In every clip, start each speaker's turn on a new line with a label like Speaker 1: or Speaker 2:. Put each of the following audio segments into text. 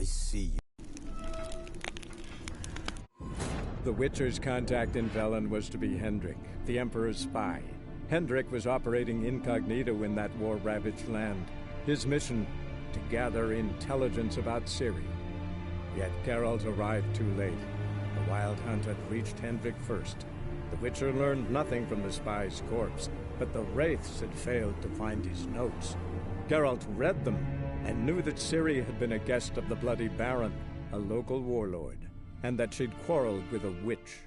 Speaker 1: I see.
Speaker 2: The Witcher's contact in Velen was to be Hendrik, the Emperor's spy. Hendrik was operating incognito in that war-ravaged land. His mission, to gather intelligence about Ciri. Yet Geralt arrived too late. The Wild Hunt had reached Hendrik first. The Witcher learned nothing from the spy's corpse, but the Wraiths had failed to find his notes. Geralt read them and knew that Ciri had been a guest of the Bloody Baron, a local warlord, and that she'd quarreled with a witch.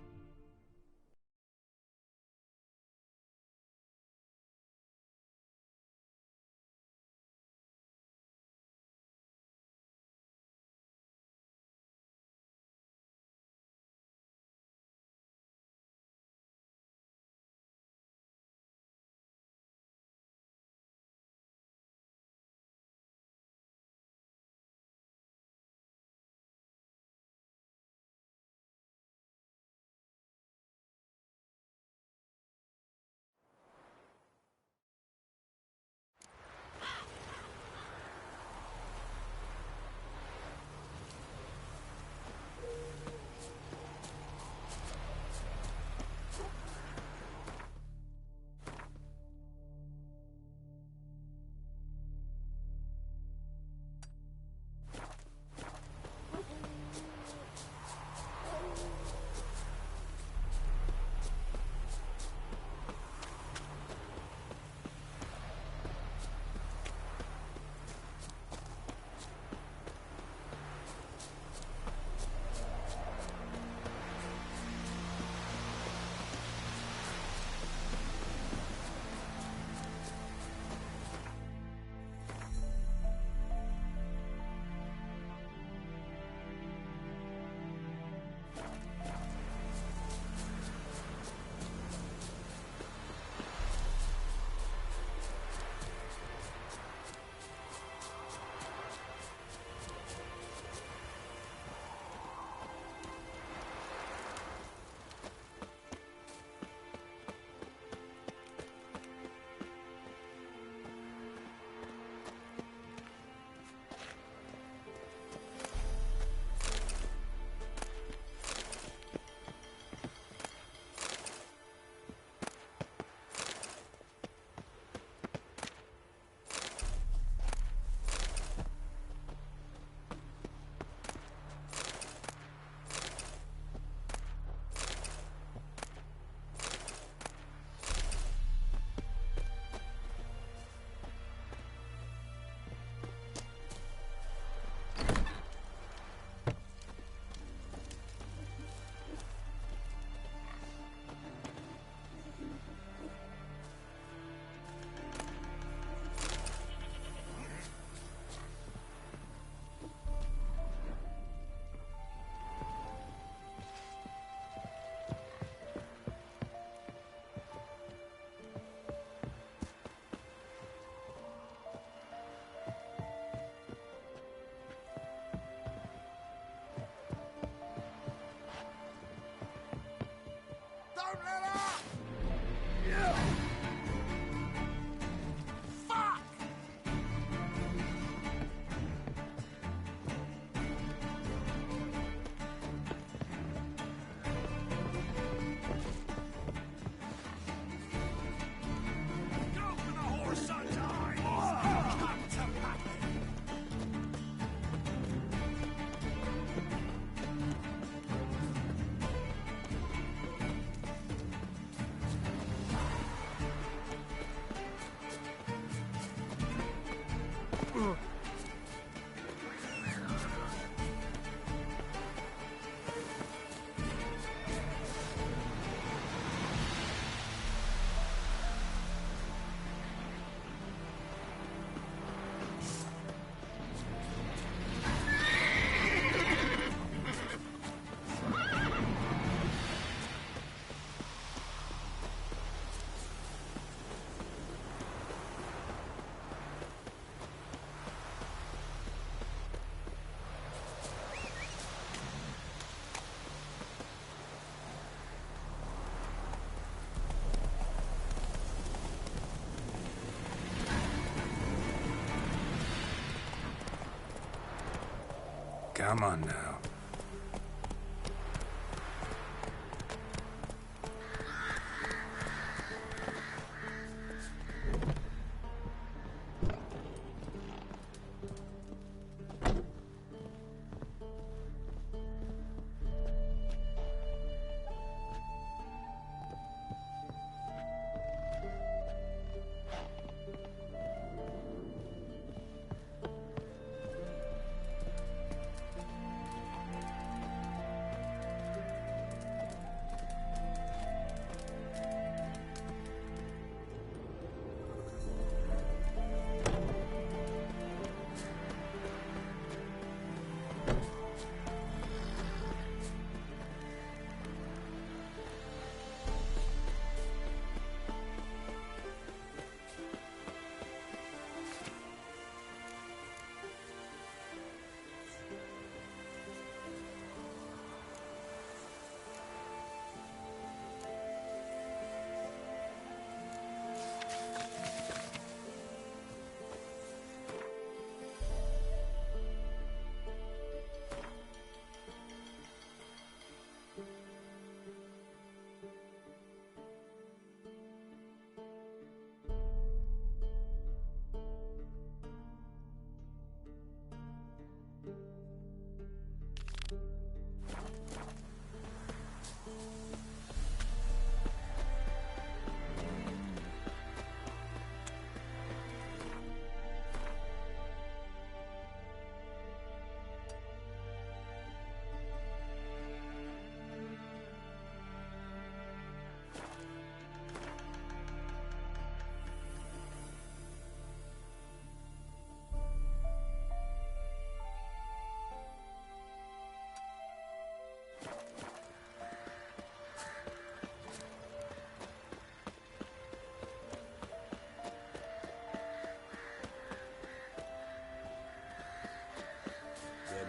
Speaker 1: Come on now.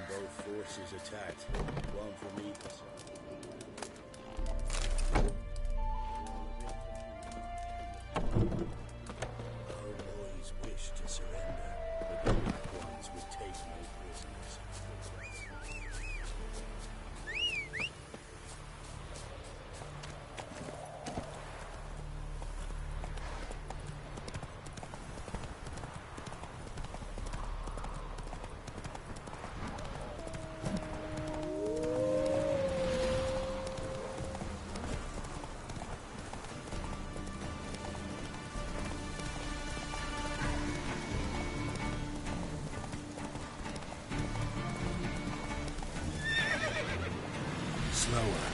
Speaker 3: Both forces attacked. One from either side. Our boys wish to surrender, but the weak ones would take no prisoners. Slower.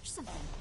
Speaker 4: Something.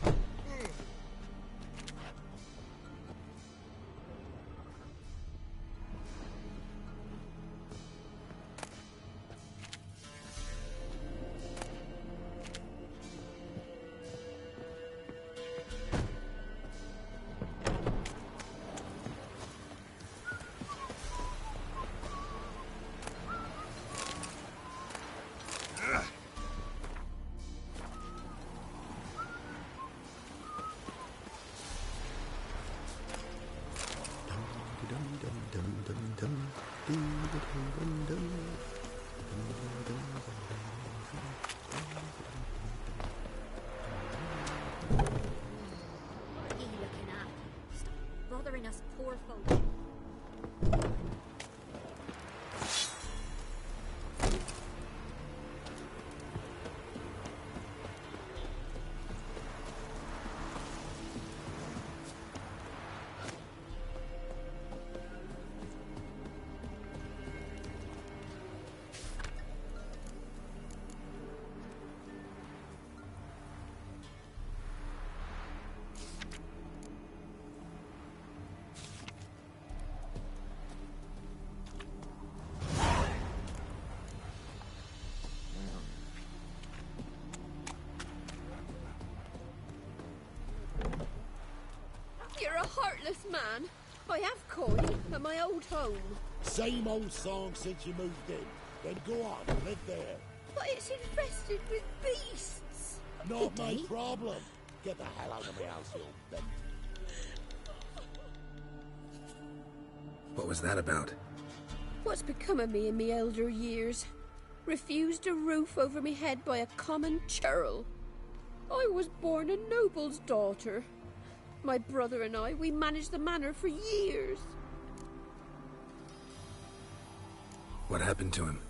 Speaker 1: heartless man. I have coin at my old home.
Speaker 3: Same old song since you moved in. Then go on and live there.
Speaker 1: But it's infested with beasts.
Speaker 3: Not
Speaker 1: Good
Speaker 3: my
Speaker 1: day.
Speaker 3: problem. Get the hell out of my house, you old bent.
Speaker 4: What was that about?
Speaker 1: What's become of me in me elder years? Refused a roof over me head by a common churl. I was born a noble's daughter. My brother and I, we managed the manor for years.
Speaker 4: What happened to him?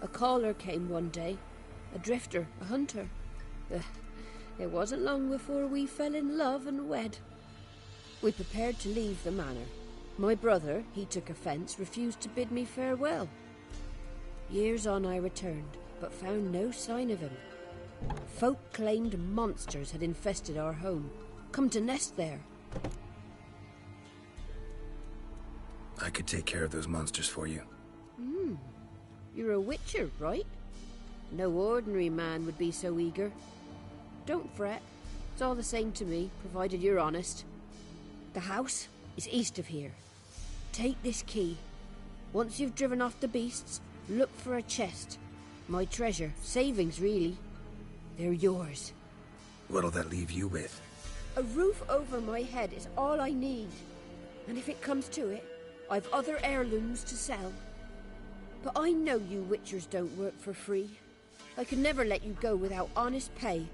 Speaker 1: A caller came one day. A drifter, a hunter. It wasn't long before we fell in love and wed. We prepared to leave the manor. My brother, he took offence, refused to bid me farewell. Years on I returned, but found no sign of him. Folk claimed monsters had infested our home, come to nest there.
Speaker 4: I could take care of those monsters for you.
Speaker 1: You're a witcher, right? No ordinary man would be so eager. Don't fret. It's all the same to me, provided you're honest. The house is east of here. Take this key. Once you've driven off the beasts, look for a chest. My treasure, savings really. They're yours.
Speaker 4: What'll that leave you with?
Speaker 1: A roof over my head is all I need. And if it comes to it, I've other heirlooms to sell. But I know you witchers don't work for free. I could never let you go without honest pay.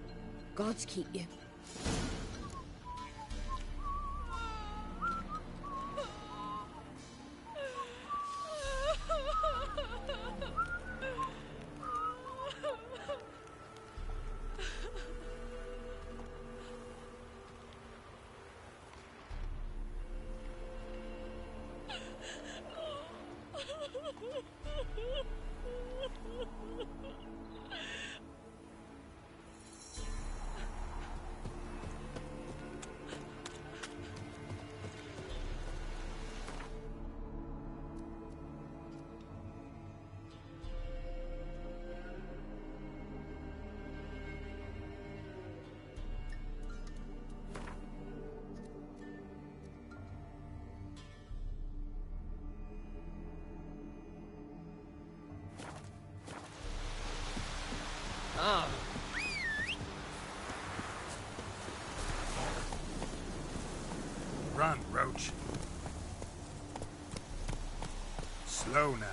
Speaker 1: Gods keep you.
Speaker 5: Run, Roach. Slow now.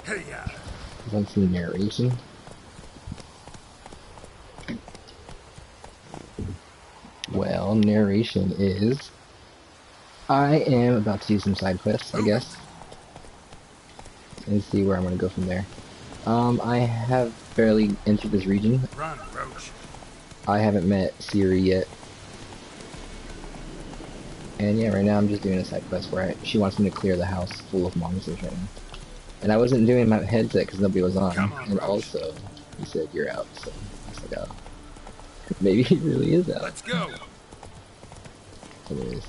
Speaker 5: Hey, yeah.
Speaker 6: Want some narration? Well, narration is... I am about to do some side quests, I guess. And see where I'm going to go from there. I have barely entered this region.
Speaker 5: Run, Roach.
Speaker 6: I haven't met Ciri yet. And yeah, right now I'm just doing a side quest where she wants me to clear the house full of monsters right now. And I wasn't doing my headset because nobody was on. And also, he said you're out, so I was like, oh. Maybe he really is out.
Speaker 5: Let's go.
Speaker 6: Anyways.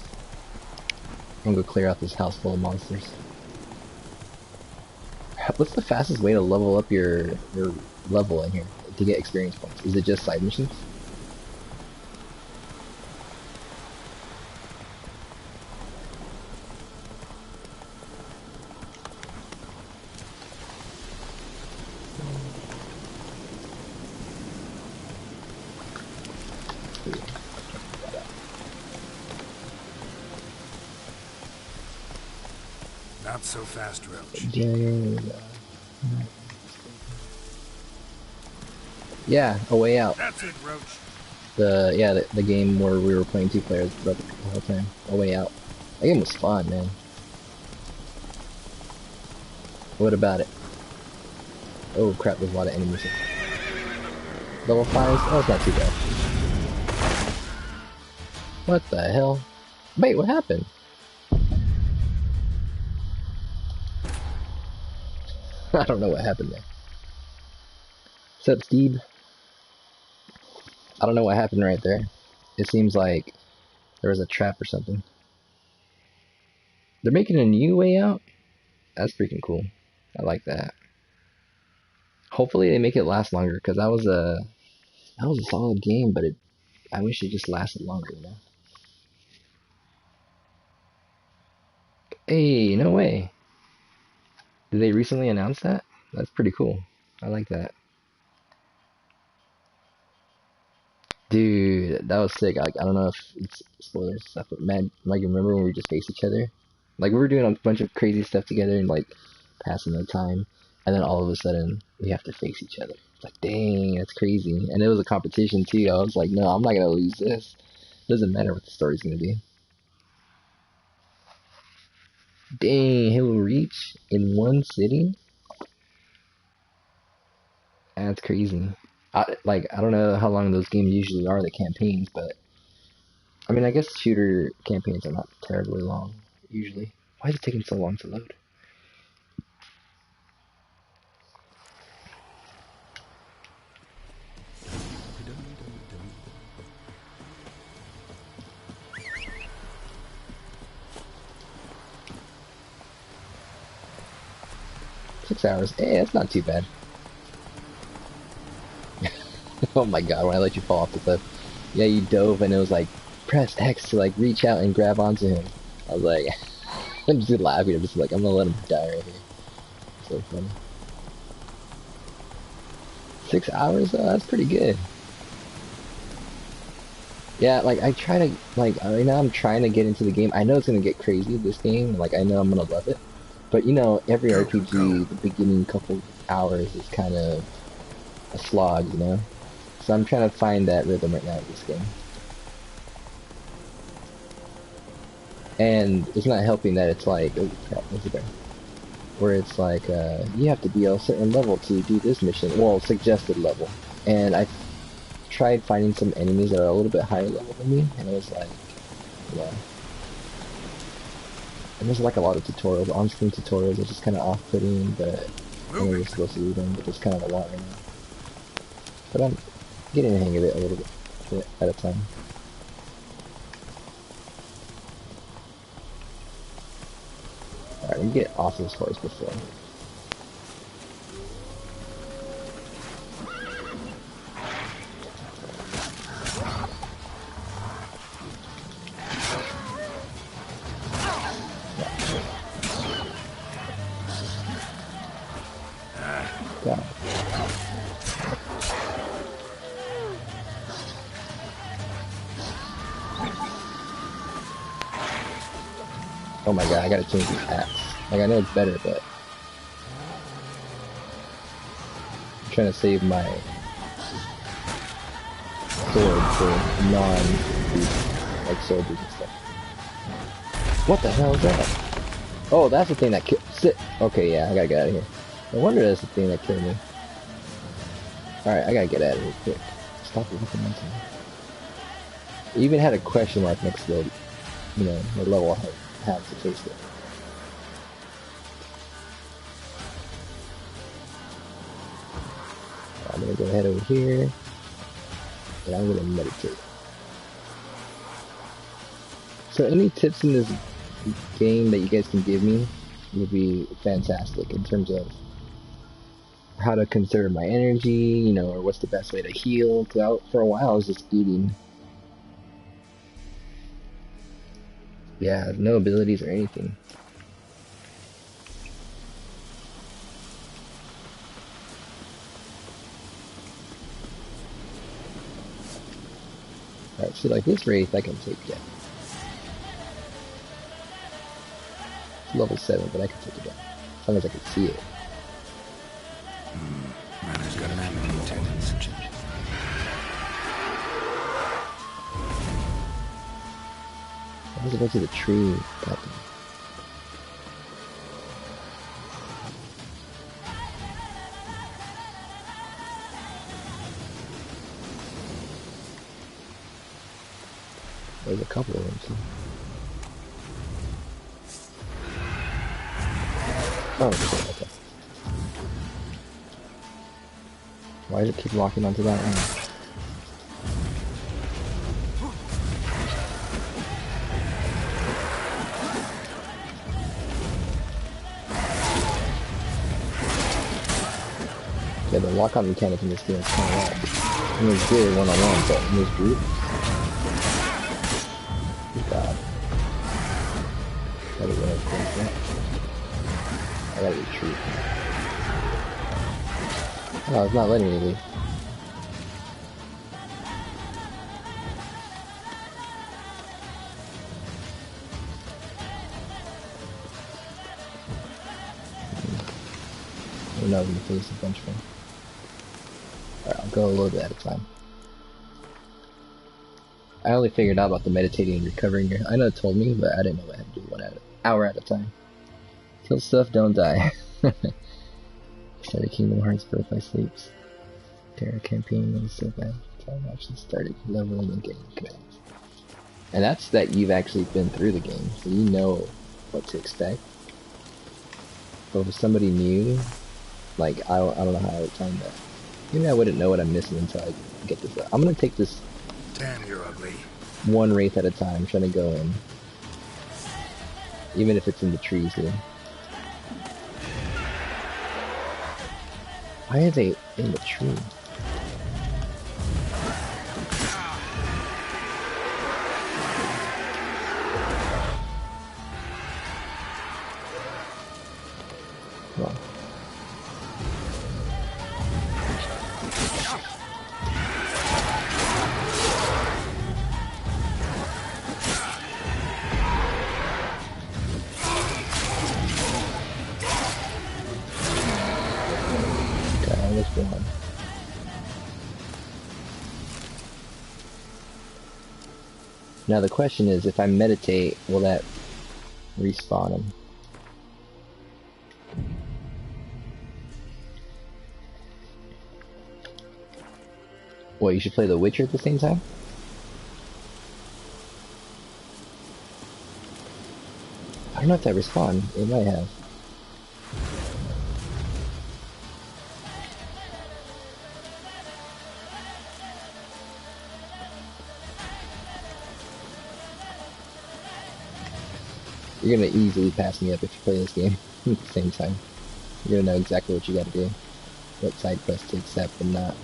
Speaker 6: I'm gonna go clear out this house full of monsters. What's the fastest way to level up your level in here to get experience points? Is it just side missions?
Speaker 5: Not so fast, Roach.
Speaker 6: Yeah, A Way Out.
Speaker 5: That's it, Roach.
Speaker 6: The game where we were playing two players the whole time. A Way Out. That game was fun, man. What about it? Oh crap, there's a lot of enemies here. Level 5s? Oh, it's not too bad. What the hell? Wait, what happened? I don't know what happened there. What's up, Steve? I don't know what happened right there. It seems like There was a trap or something. They're making a new way out? That's freaking cool. I like that. Hopefully they make it last longer, because that was a solid game, but I wish it just lasted longer, you know? Hey, no way. Did they recently announce that? That's pretty cool. I like that. Dude, that was sick. Like, I don't know if it's spoilers and stuff, but man, like, remember when we just faced each other? Like, we were doing a bunch of crazy stuff together and, like, passing the time, and then all of a sudden, we have to face each other. It's like, dang, that's crazy. And it was a competition, too. I was like, no, I'm not gonna lose this. Doesn't matter what the story's gonna be. Dang, Halo Reach in one city? That's crazy. I don't know how long those games usually are, the campaigns, but I mean, I guess shooter campaigns are not terribly long, usually. Why is it taking so long to load? $6. Hey, that's not too bad. Oh my god, when I let you fall off the cliff. Yeah, you dove and it was like, press X to like reach out and grab onto him. I was like, I'm just laughing. I'm just like, I'm gonna let him die right here. So funny. 6 hours though, that's pretty good. Yeah, like I try to, like right now I'm trying to get into the game. I know it's gonna get crazy this game, like I know I'm gonna love it. But you know, every RPG, the beginning couple hours is kind of a slog, you know? So I'm trying to find that rhythm right now in this game. And it's not helping that it's like, oh crap, what's it there? Where it's like, you have to be a certain level to do this mission. Well, suggested level. And I tried finding some enemies that are a little bit higher level than me, and it was like, yeah. And there's like a lot of tutorials, on-screen tutorials, it's just kind of off-putting, but I know you're supposed to read them, but there's kind of a lot right now. But I'm getting the hang of it a little bit at a time. Alright, let me get off this horse before. God. Oh my god, I gotta change the axe. Like, I know it's better, but I'm trying to save my sword for like soldiers and stuff. What the hell is that? Oh, that's the thing that sit. Okay, yeah, I gotta get out of here. No wonder that's the thing that killed me. Alright, I gotta get out of here quick. Stop looking at me. It even had a question mark next to the, you know, the level I have to face it. I'm gonna go ahead over here, and I'm gonna meditate. So any tips in this game that you guys can give me would be fantastic in terms of how to conserve my energy, you know, or what's the best way to heal. Cause for a while I was just eating. Yeah, no abilities or anything. Alright, so like this wraith I can take, yeah. It's level 7, but I can take it down. As long as I can see it.
Speaker 4: Runner's got an ammo tendency.
Speaker 6: I was go to the tree. Goddamn. There's a couple of them too. Oh, okay. Why does it keep locking onto that one? walkout mechanic in this game is kind of bad. I mean, it's good one-on-one, but in this group, good God. I gotta retreat. Oh, it's not letting me leave. I know I'm gonna face a bunch of them. Alright, I'll go a little bit at a time. I only figured out about the meditating and recovering here. I know it told me, but I didn't know I had to do 1 hour at a time. Kill stuff, don't die. Started Kingdom Hearts Birth by Sleeps. Keira campaign was so bad. Time actually started leveling and getting commands. And that's that you've actually been through the game, so you know what to expect. But for somebody new, like, I don't know how I would time that. Maybe I wouldn't know what I'm missing until I get this up. I'm gonna take this
Speaker 5: Damn, you're ugly.
Speaker 6: one wraith at a time, trying to go in. Even if it's in the trees here. Why are they in the tree? Come on. One. Now the question is, if I meditate, will that respawn him? What, you should play The Witcher at the same time? I don't know if that respawned. It might have. You're gonna easily pass me up if you play this game at the same time. You're gonna know exactly what you gotta do. What side quest to accept and not.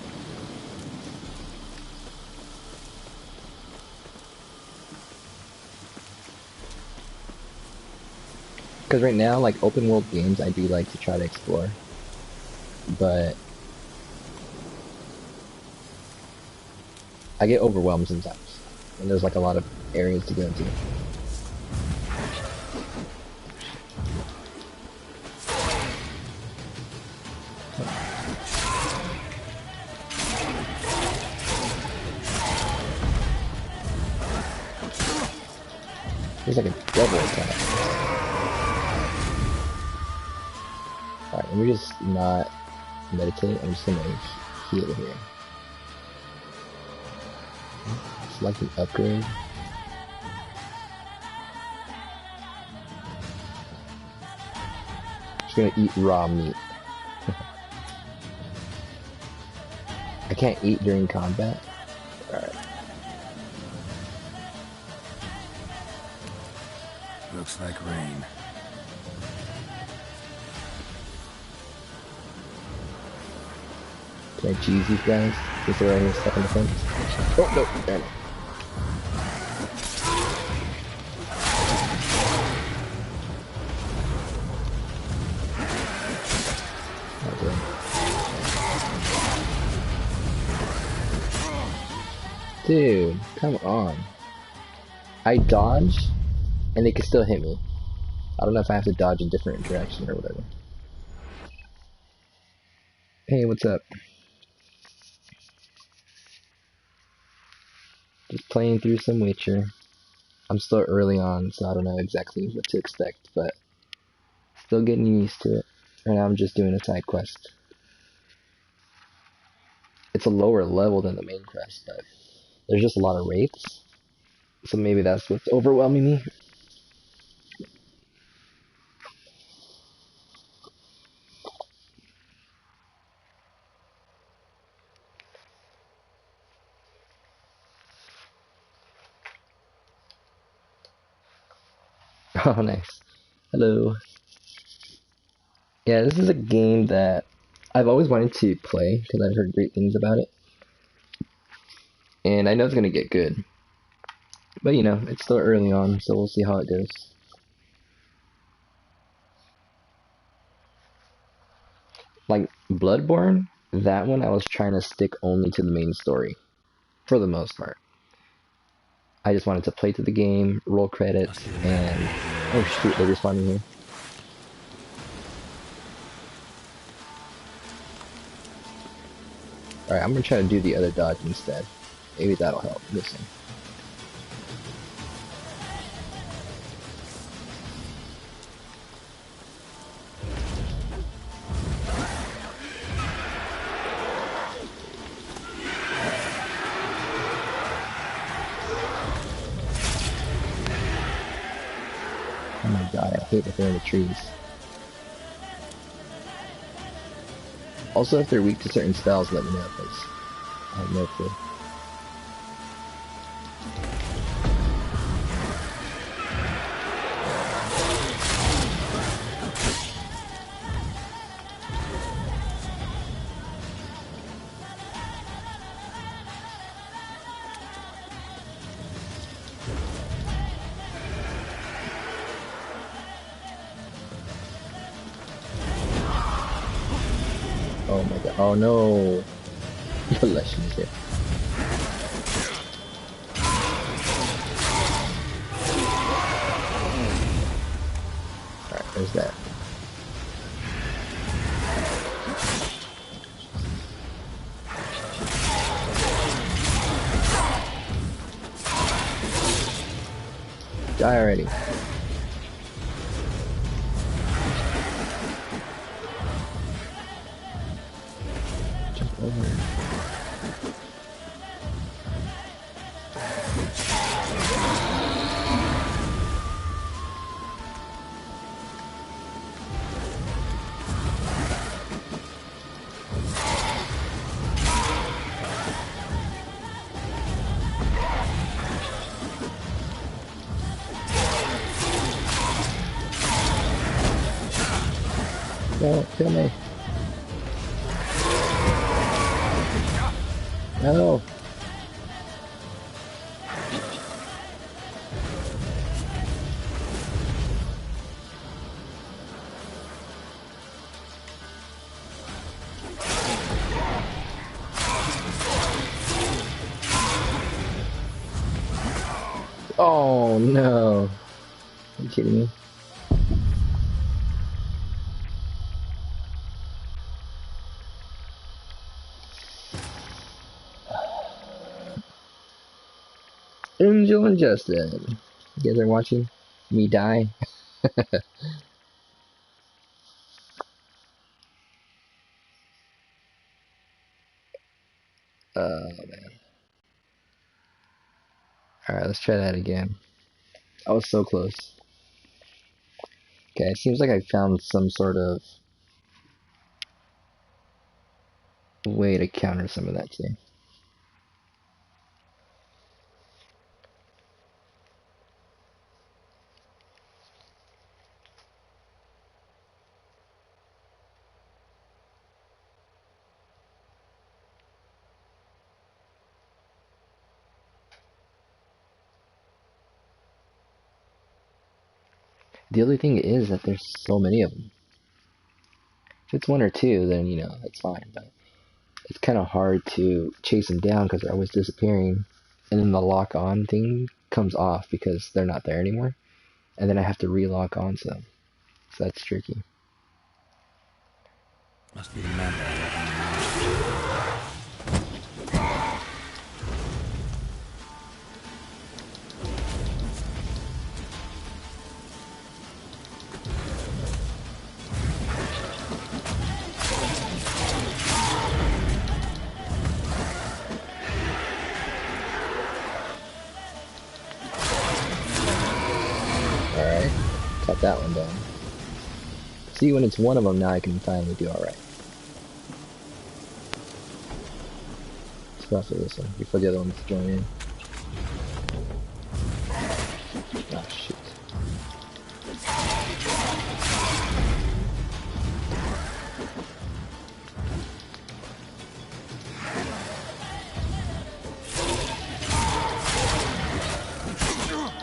Speaker 6: Because right now, like, open world games, I do like to try to explore. But I get overwhelmed sometimes. And there's like a lot of areas to go into. There's like a double attack. Alright, let me just not meditate. I'm just gonna heal here. Select an upgrade. Just gonna eat raw meat. I can't eat during combat. Alright.
Speaker 4: Looks like rain.
Speaker 6: Can I cheese these guys? Is there any stuff in the fence? Oh, no, damn it. Dude, come on. I dodge, and they can still hit me. I don't know if I have to dodge in different direction or whatever. Hey, what's up? Just playing through some Witcher. I'm still early on, so I don't know exactly what to expect, but still getting used to it. Right now I'm just doing a side quest. It's a lower level than the main quest, but there's just a lot of wraiths. So maybe that's what's overwhelming me. Oh, nice. Hello. Yeah, this is a game that I've always wanted to play because I've heard great things about it, and I know it's gonna get good. But you know, it's still early on, so we'll see how it goes. Like Bloodborne, that one I was trying to stick only to the main story, for the most part. I just wanted to play through the game, roll credits, and oh shoot, they're respawning here. Alright, I'm gonna try to do the other dodge instead. Maybe that'll help. Listen. Oh my god, I hate that they're in the trees. Also, if they're weak to certain spells, let me know, because I have no clue. Oh my god, oh no! The legend is here. Alright, there's that. Die already. Jump over. No, kill me. No. Oh no. Are you kidding me? Angel and Justin. You guys are watching me die? Man. Alright, let's try that again. I was so close. Okay, it seems like I found some sort of way to counter some of that too. The other thing is that there's so many of them. If it's one or two, then, you know, that's fine. But it's kind of hard to chase them down because they're always disappearing. And then the lock on thing comes off because they're not there anymore. And then I have to re-lock onto them. So that's tricky.
Speaker 4: Must be the man.
Speaker 6: Alright, cut that one down. See, when it's one of them now I can finally do alright. Let's go after this one before the other ones join in. Oh shit.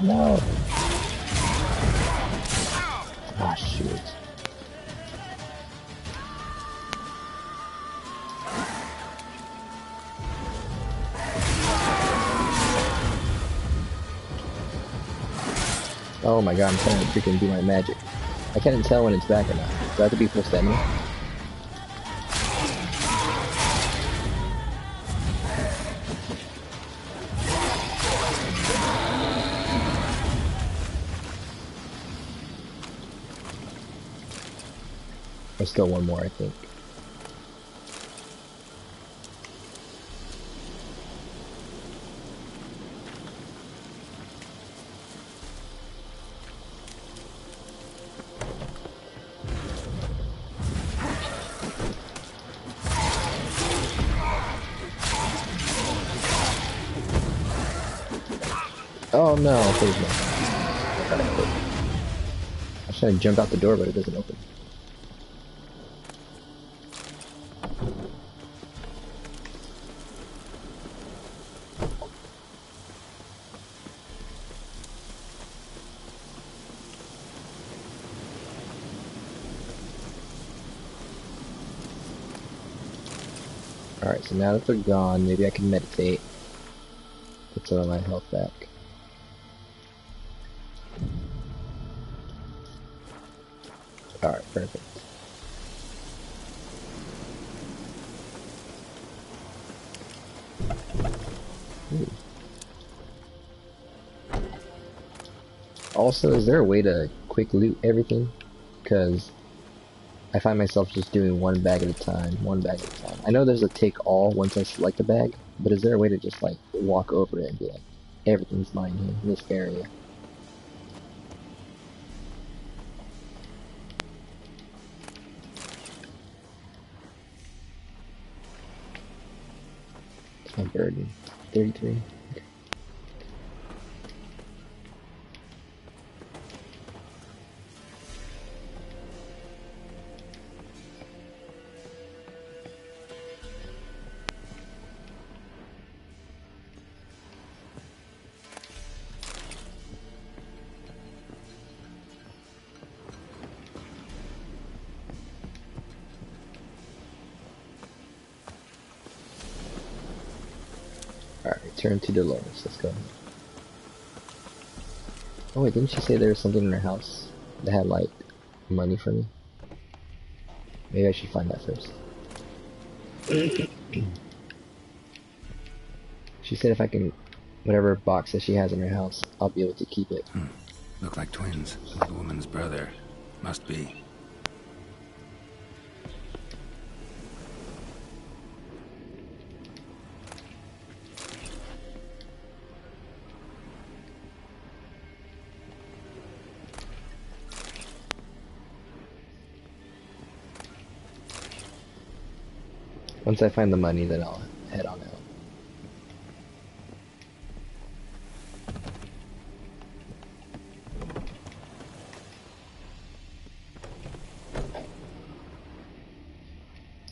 Speaker 6: No. Ah, shoot. Oh my god, I'm trying to freaking do my magic. I can't tell when it's back or not. Do I have to be full stamina? There's still one more, I think. Oh no, please no. I was trying to jump out the door, but it doesn't open. Alright, so now that they're gone, maybe I can meditate. Get some of my health back. Alright, perfect. Ooh. Also, is there a way to quick loot everything? Because I find myself just doing one bag at a time, I know there's a take all once I select a bag, but is there a way to just like walk over it and be like, everything's mine here, in this area? It's my burden. 33. Okay. Alright, return to Dolores. Let's go. Oh wait, didn't she say there was something in her house that had like money for me? Maybe I should find that first. She said if I can, whatever box that she has in her house, I'll be able to keep it.
Speaker 4: Look like twins. The woman's brother. Must be.
Speaker 6: Once I find the money, then I'll head on out.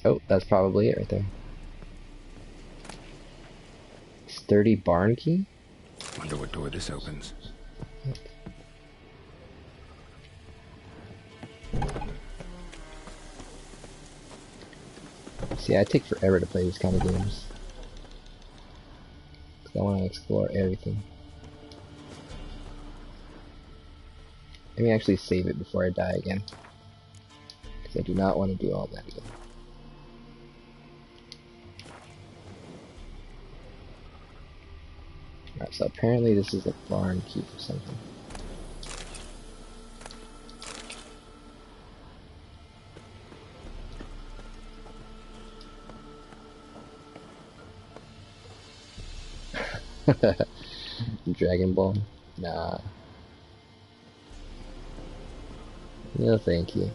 Speaker 6: Oh, that's probably it right there. Sturdy barn key?
Speaker 4: Wonder what door this opens.
Speaker 6: See, I take forever to play these kind of games. 'Cause I want to explore everything. Let me actually save it before I die again. Because I do not want to do all that again. Alright, so apparently this is a barn key for something. Dragon Ball? Nah. No thank you.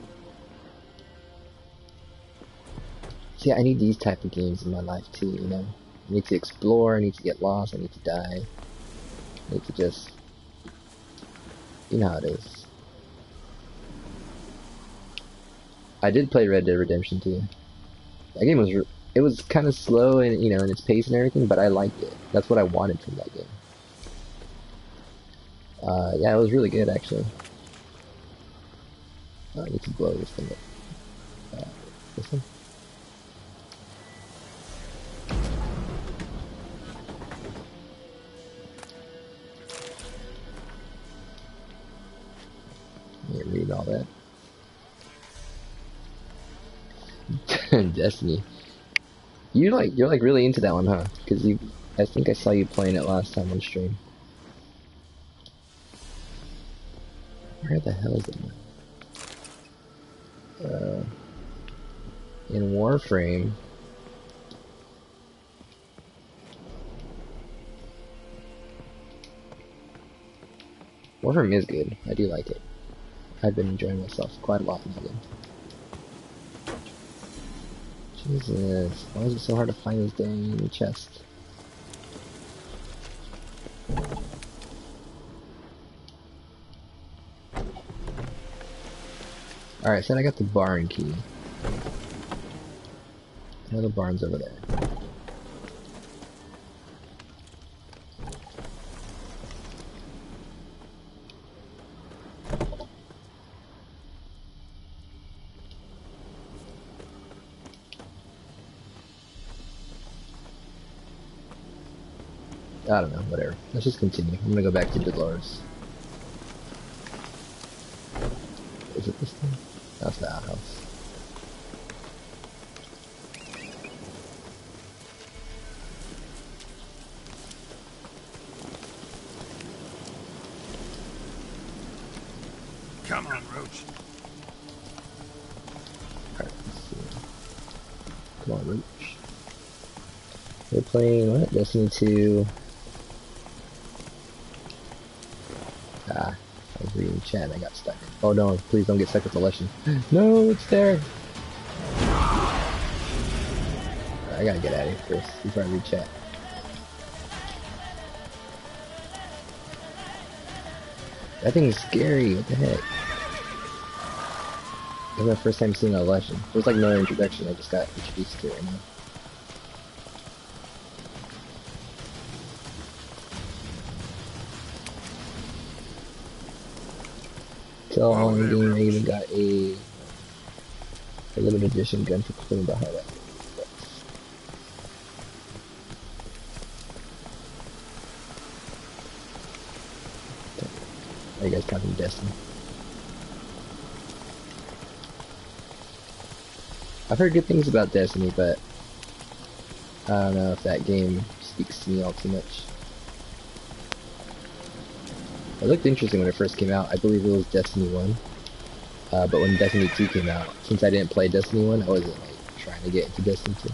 Speaker 6: See, I need these type of games in my life too, you know? I need to explore, I need to get lost, I need to die. I need to just... You know how it is. I did play Red Dead Redemption 2. That game was... It was kind of slow and, you know, in its pace and everything, but I liked it. That's what I wanted from that game. Yeah, it was really good actually. I need to blow this thing up. This one? Yeah, read all that. Destiny. You're like really into that one, huh? Because I think I saw you playing it last time on stream. Where the hell is it? In Warframe. Warframe is good. I do like it. I've been enjoying myself quite a lot in that game. Jesus, why is it so hard to find this dang chest? Alright, so I got the barn key. I know the barn's over there. I don't know, whatever. Let's just continue. I'm gonna go back to Dolores. Is it this thing? That's the outhouse.
Speaker 5: Come on, Roach.
Speaker 6: Alright, let's see. Come on, Roach. We're playing, what? Destiny 2. I was reading chat and I got stuck. Oh no, please don't get stuck with the lesson. No, it's there! Alright, I gotta get out of here first before I read chat. That thing's scary, what the heck? This is my first time seeing a lesson. There's like no introduction, I just got introduced to it right now. So on the game, I even got a limited edition gun for cleaning the heart out. Are you guys talking Destiny? I've heard good things about Destiny, but I don't know if that game speaks to me all too much. It looked interesting when it first came out. I believe it was Destiny 1. But when Destiny 2 came out, since I didn't play Destiny 1, I wasn't like trying to get into Destiny 2.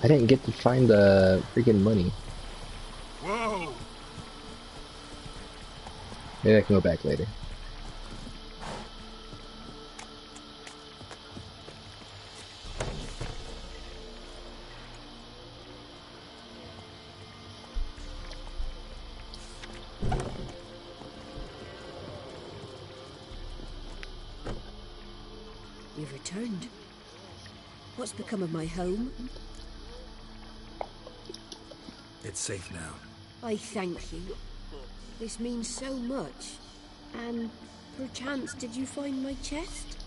Speaker 6: I didn't get to find the freaking money.
Speaker 5: Whoa!
Speaker 6: Maybe I can go back later.
Speaker 1: You've returned. What's become of my home?
Speaker 4: It's safe now.
Speaker 1: I thank you. This means so much. And perchance did you find my chest?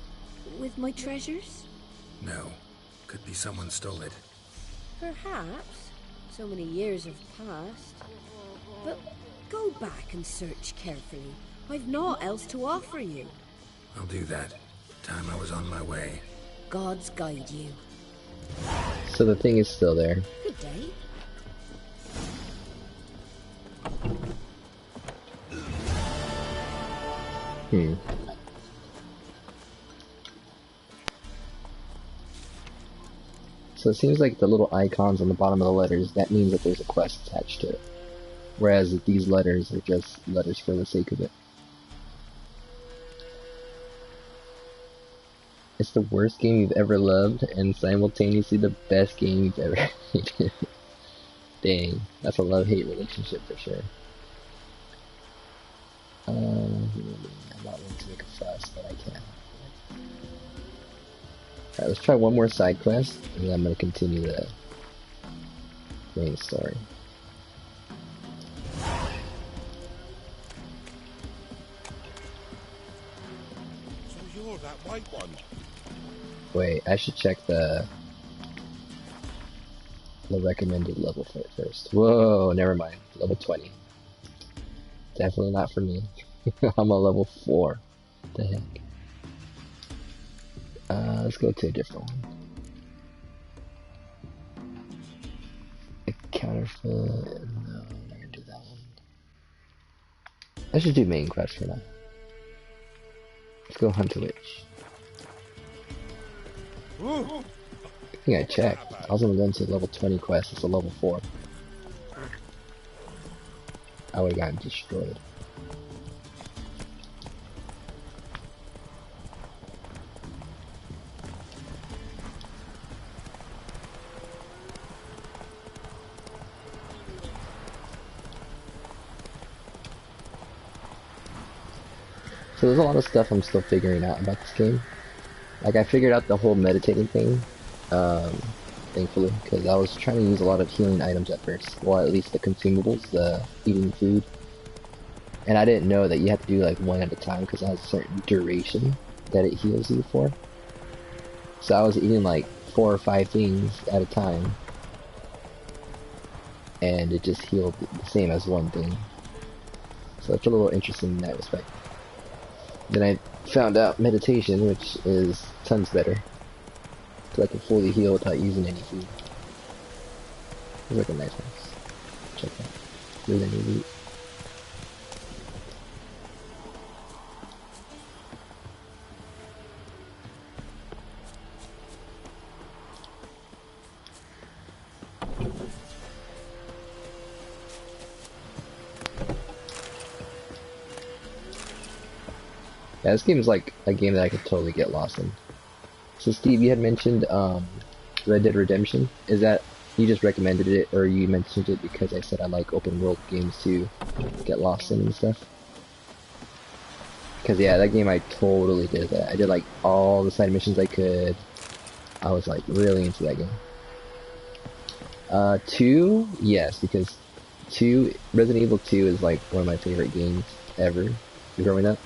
Speaker 1: With my treasures?
Speaker 4: No. Could be someone stole it.
Speaker 1: Perhaps. So many years have passed. But go back and search carefully. I've naught else to offer you.
Speaker 4: I'll do that. Time I was on my way.
Speaker 1: Gods guide you.
Speaker 6: So the thing is still there.
Speaker 1: Good day.
Speaker 6: So it seems like the little icons on the bottom of the letters, that means that there's a quest attached to it. Whereas these letters are just letters for the sake of it. It's the worst game you've ever loved, and simultaneously the best game you've ever hated. Dang, that's a love-hate relationship for sure. I'm not willing to make a fuss, but I can. Alright, let's try one more side quest, and then I'm going to continue the main story.
Speaker 3: So you're that white one.
Speaker 6: Wait, I should check the recommended level for it first. Whoa, never mind. Level 20. Definitely not for me. I'm a level 4. What the heck? Let's go to a different one. A counterfeit. No, I'm not gonna do that one. I should do main quest for now. Let's go hunt a witch. I think I checked. I was only going to level 20 quest. It's a level 4. I would have gotten destroyed. So there's a lot of stuff I'm still figuring out about this game. Like, I figured out the whole meditating thing, thankfully, because I was trying to use a lot of healing items at first. Well, at least the consumables, the eating food. And I didn't know that you have to do like one at a time because it has a certain duration that it heals you for. So I was eating like 4 or 5 things at a time. And it just healed the same as one thing. So it's a little interesting in that respect. Then I found out meditation, which is tons better. So I can fully heal without using any food. It's like a nice house. Check that. Really new loot. Yeah, this game is like a game that I could totally get lost in. So Steve, you had mentioned Red Dead Redemption. Is that you just recommended it, or you mentioned it because I said I like open world games to get lost in and stuff? Because yeah, that game I totally did that. I did like all the side missions I could. I was like really into that game. 2, yes, because Resident Evil 2 is like one of my favorite games ever growing up.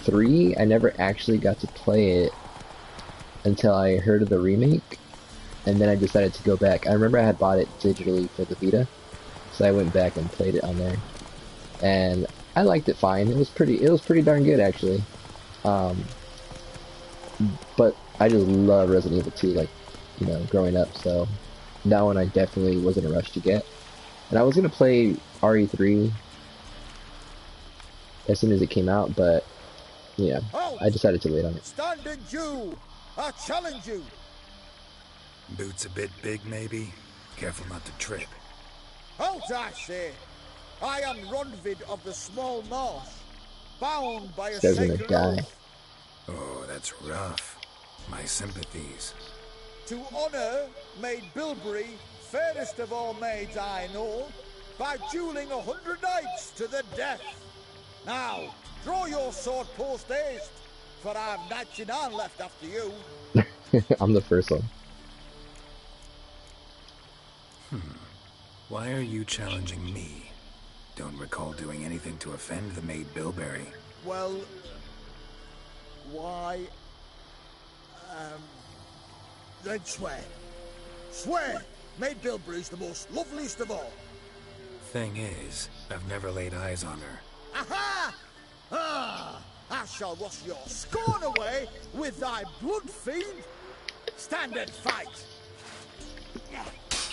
Speaker 6: 3, I never actually got to play it until I heard of the remake, and then I decided to go back. I remember I had bought it digitally for the Vita, so I went back and played it on there, and I liked it fine. It was pretty darn good actually. But I just love Resident Evil 2, like, you know, growing up. So that one I definitely was in a rush to get, and I was gonna play RE3 as soon as it came out, but yeah, I decided to wait on it.
Speaker 3: Standing Jew, I challenge you.
Speaker 4: Boots a bit big, maybe? Careful not to trip.
Speaker 3: Halt, I say. I am Ronvid of the Small Marsh, bound by a
Speaker 6: Says in a
Speaker 3: sacred
Speaker 6: guy.
Speaker 3: oath.
Speaker 4: Oh, that's rough. My sympathies.
Speaker 3: To honour Maid Bilberry, fairest of all maids I know, by duelling 100 knights to the death. Now, draw your sword post haste, for I've 99 left after you.
Speaker 6: I'm the first one.
Speaker 4: Why are you challenging me? Don't recall doing anything to offend the Maid Bilberry.
Speaker 3: Well, why, then swear. Swear, Maid Bilberry's the most loveliest of all.
Speaker 4: Thing is, I've never laid eyes on her.
Speaker 3: Aha! Ah! I shall wash your scorn away with thy blood fiend. Stand and fight.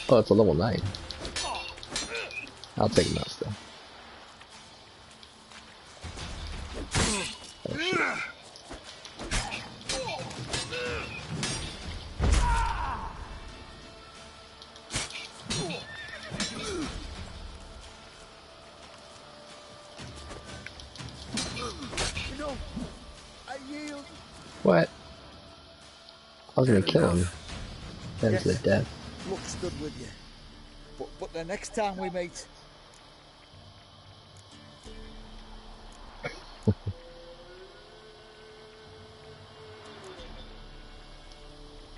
Speaker 6: Oh, it's a level 9. I'll take him out still. Oh, shit.
Speaker 3: You know, I yield.
Speaker 6: What? I was gonna
Speaker 4: Had
Speaker 6: kill him.
Speaker 4: enough.
Speaker 6: That was the death.
Speaker 3: Luck stood with you. But the next time we meet,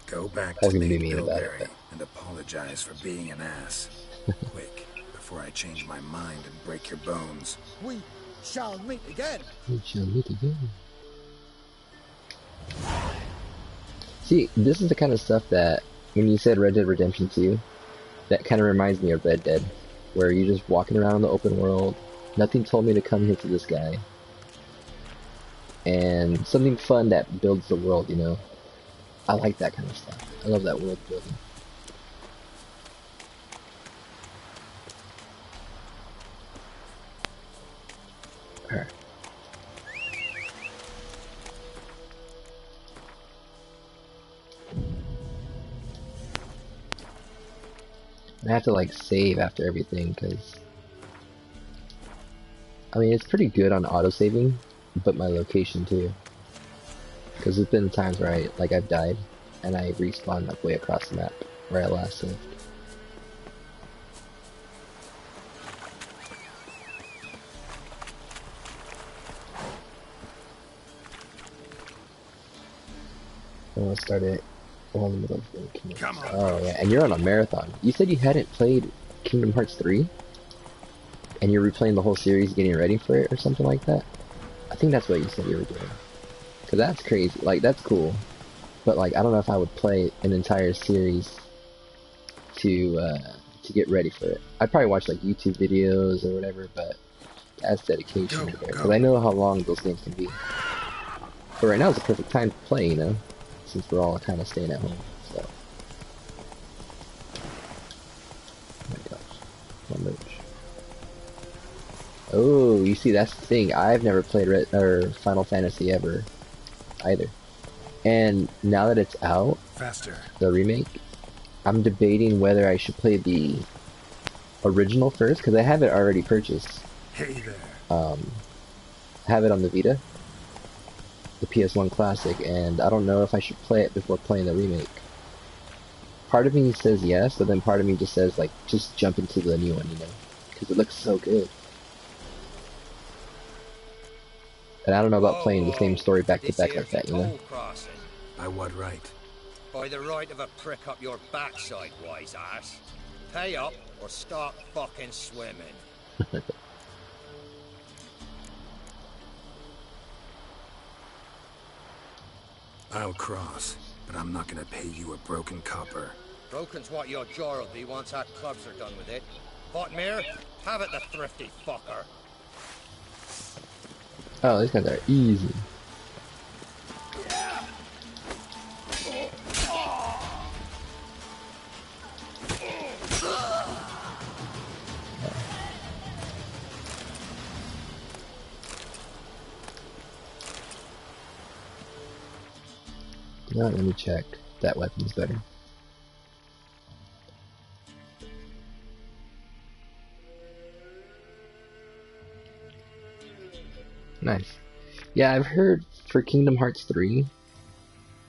Speaker 4: Go back
Speaker 6: I was
Speaker 4: to
Speaker 6: gonna be
Speaker 4: Maid
Speaker 6: mean about it,
Speaker 4: Bilberry and apologize for being an ass. Quick, before I change my mind and break your bones.
Speaker 3: we shall meet again.
Speaker 6: We shall meet again. See, this is the kind of stuff that, when you said Red Dead Redemption 2, that kind of reminds me of Red Dead, where you're just walking around in the open world, nothing told me to come here to this guy, and something fun that builds the world, you know? I like that kind of stuff. I love that world building. Alright. I have to like save after everything because I mean it's pretty good on auto-saving, but my location too. Because there's been times where I've died and I respawned like way across the map where I last saved. I want to start it in the middle of the Kingdom Hearts. Oh yeah, and you're on a marathon. You said you hadn't played Kingdom Hearts 3? And you're replaying the whole series getting ready for it or something like that? I think that's what you said you were doing. Cause that's crazy, like that's cool. But like I don't know if I would play an entire series to get ready for it. I'd probably watch like YouTube videos or whatever, but that's dedication right there. Cause I know how long those games can be. But right now is the perfect time to play, you know? Since we're all kind of staying at home, so. Oh my gosh. My merch. Oh, you see, that's the thing. I've never played Final Fantasy ever, either. And now that it's out,
Speaker 5: Faster.
Speaker 6: the remake, I'm debating whether I should play the original first, because I have it already purchased.
Speaker 5: Hey there.
Speaker 6: I have it on the Vita, the PS1 Classic, and I don't know if I should play it before playing the remake. Part of me says yes, but then part of me just says, like, just jump into the new one, you know? Because it looks so good. And I don't know about playing the same story back to back like that, you know?
Speaker 4: By what right?
Speaker 7: By the right of a prick up your backside, wise ass. Pay up or start fucking swimming.
Speaker 4: I'll cross, but I'm not gonna pay you a broken copper.
Speaker 7: Broken's what your jaw will be once our clubs are done with it. Potmere, have it, the thrifty fucker.
Speaker 6: Oh, these guys are easy. Now let me check. That weapon's better. Nice. Yeah, I've heard for Kingdom Hearts 3,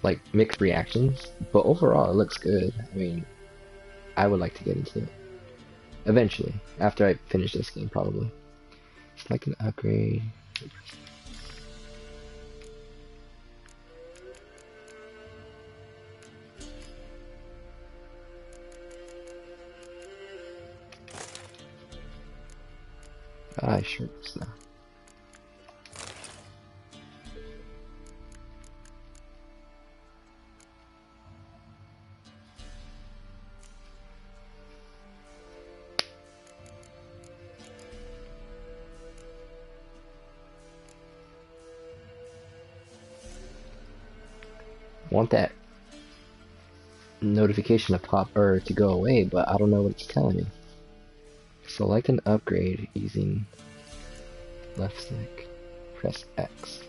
Speaker 6: like, mixed reactions, but overall it looks good. I mean, I would like to get into it. Eventually, after I finish this game, probably. It's like an upgrade. Ah, sure, it's not. Want that notification to pop or to go away, but I don't know what it's telling me. Select an upgrade using left stick. Press X.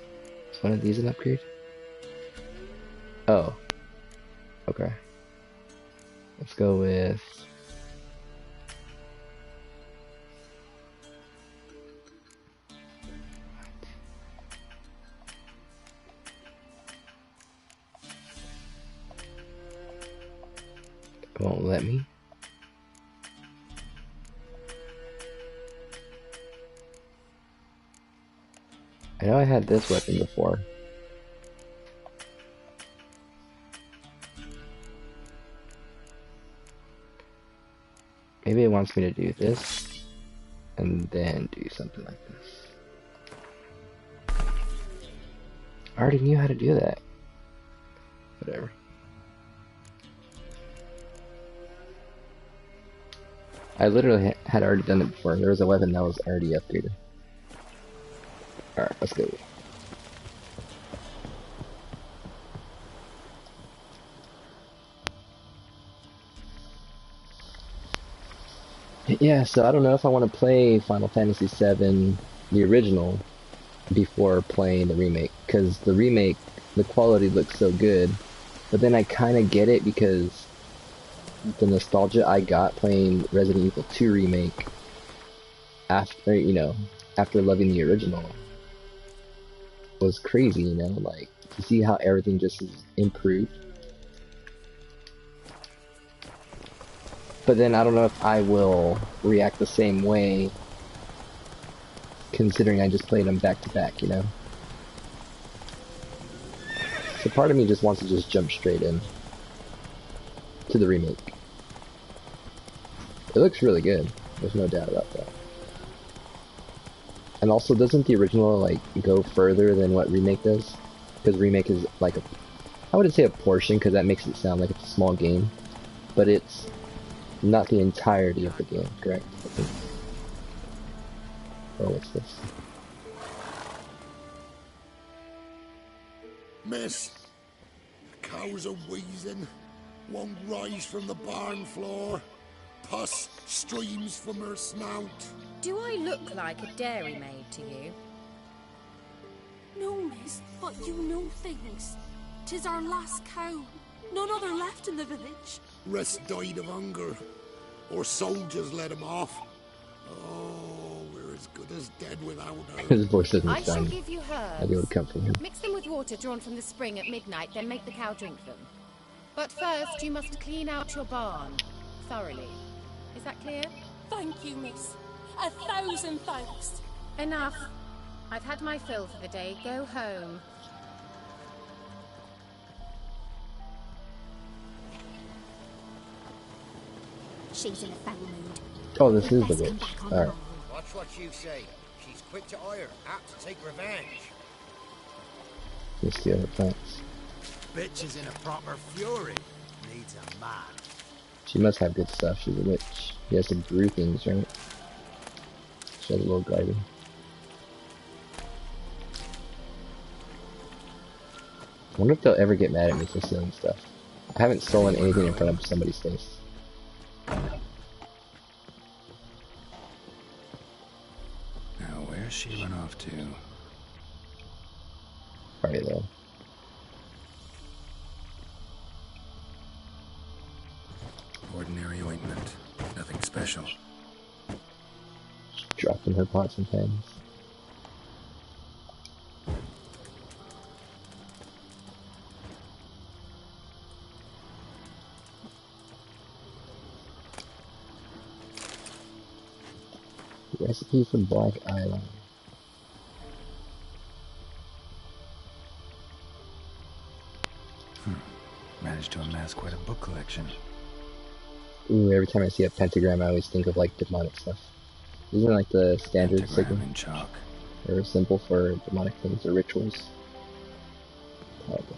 Speaker 6: Is one of these an upgrade? Oh. Okay. Let's go with... It won't let me. I know I had this weapon before. Maybe it wants me to do this, and then do something like this. I already knew how to do that. Whatever. I literally had already done it before. There was a weapon that was already upgraded. Alright, let's go. Yeah, so I don't know if I want to play Final Fantasy VII, the original, before playing the remake. Because the remake, the quality looks so good. But then I kind of get it because the nostalgia I got playing Resident Evil 2 remake after, you know, after loving the original was crazy, you know, like, to see how everything just is improved. But then I don't know if I will react the same way, considering I just played them back to back, you know? So part of me just wants to just jump straight in to the remake. It looks really good, there's no doubt about that. And also, doesn't the original, like, go further than what remake does? Because remake is like a, I wouldn't say a portion, because that makes it sound like it's a small game, but it's not the entirety of the game, correct? I think. Oh, what's this?
Speaker 8: Miss, the cows are wheezing, won't rise from the barn floor, pus streams from her snout.
Speaker 9: Do I look like a dairymaid to you?
Speaker 10: No, miss, but you know things. 'Tis our last cow. None other left in the village.
Speaker 8: Rest died of hunger, or soldiers let him off. Oh, we're as good as dead without her.
Speaker 6: His voice doesn't
Speaker 9: I shall
Speaker 6: sound
Speaker 9: give you
Speaker 6: like
Speaker 9: herbs.
Speaker 6: it would come from him.
Speaker 9: Mix them with water drawn from the spring at midnight, then make the cow drink them. But first, you must clean out your barn thoroughly. Is that clear?
Speaker 10: Thank you, miss. 1,000 thanks.
Speaker 9: Enough. I've had my fill for the day. Go home.
Speaker 10: She's in a foul mood.
Speaker 6: Oh, this is the witch. Alright.
Speaker 7: Watch what you say. She's quick to ire, apt to take revenge.
Speaker 6: Let's steal her plants.
Speaker 5: Bitch is in a proper fury. Needs a man.
Speaker 6: She must have good stuff. She's a witch. She has to brew things, right? She has a little garden. I wonder if they'll ever get mad at me for stealing stuff. I haven't stolen anything in front of somebody's face.
Speaker 4: Now, where's she run off to?
Speaker 6: Probably though.
Speaker 4: Ordinary ointment. Nothing special.
Speaker 6: Dropped in her pots and pans. Recipe for black eyeliner.
Speaker 4: Managed to amass quite a book collection.
Speaker 6: Ooh, every time I see a pentagram, I always think of like demonic stuff. Isn't it like the standard
Speaker 4: Pentagram
Speaker 6: signal
Speaker 4: in chalk.
Speaker 6: or a symbol for demonic things or rituals? Probably.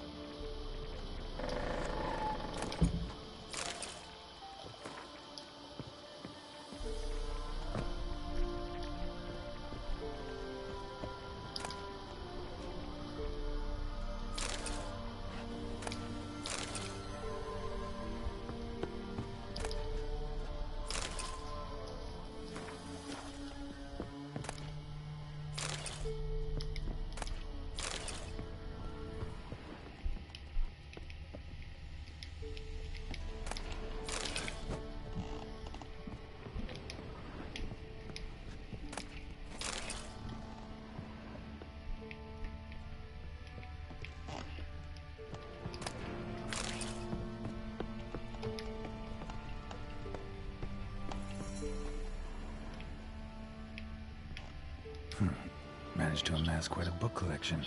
Speaker 4: managed to amass quite a book collection.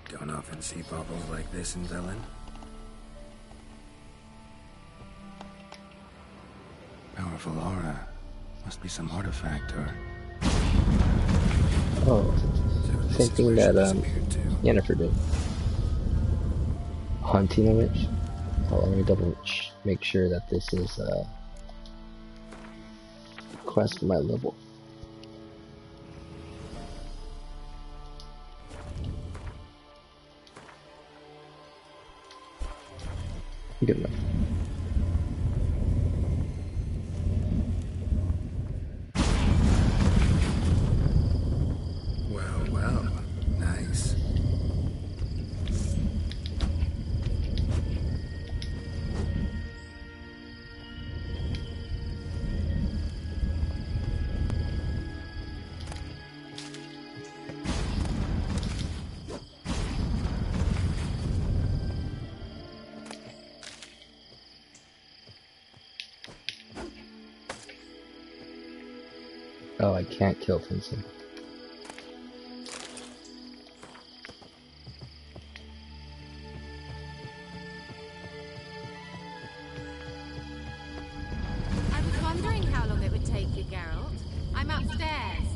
Speaker 4: Don't often see baubles like this in Velen. Powerful aura. Must be some artifact or...
Speaker 6: Oh,
Speaker 4: So
Speaker 6: same thing that Yennefer did. Haunting a witch. Oh, let me make sure that this is a quest for my level. Good enough.
Speaker 4: Well, nice.
Speaker 6: Oh, I can't kill Vincent.
Speaker 9: I was wondering how long it would take you, Geralt. I'm upstairs.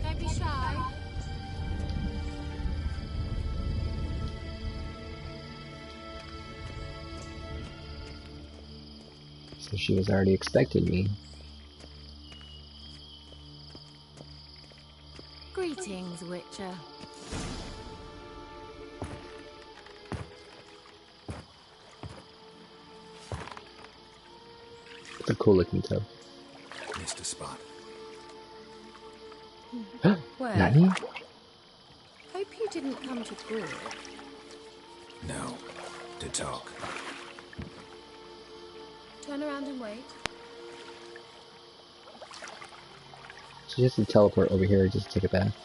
Speaker 9: Don't be shy.
Speaker 6: So she was already expecting me.
Speaker 9: Greetings, Witcher.
Speaker 6: It's a cool looking toe.
Speaker 4: Missed a spot.
Speaker 9: Well,
Speaker 6: Nani?
Speaker 9: hope you didn't come to talk.
Speaker 4: No. To talk.
Speaker 9: Turn around and wait.
Speaker 6: She just to teleport over here and just take a bath.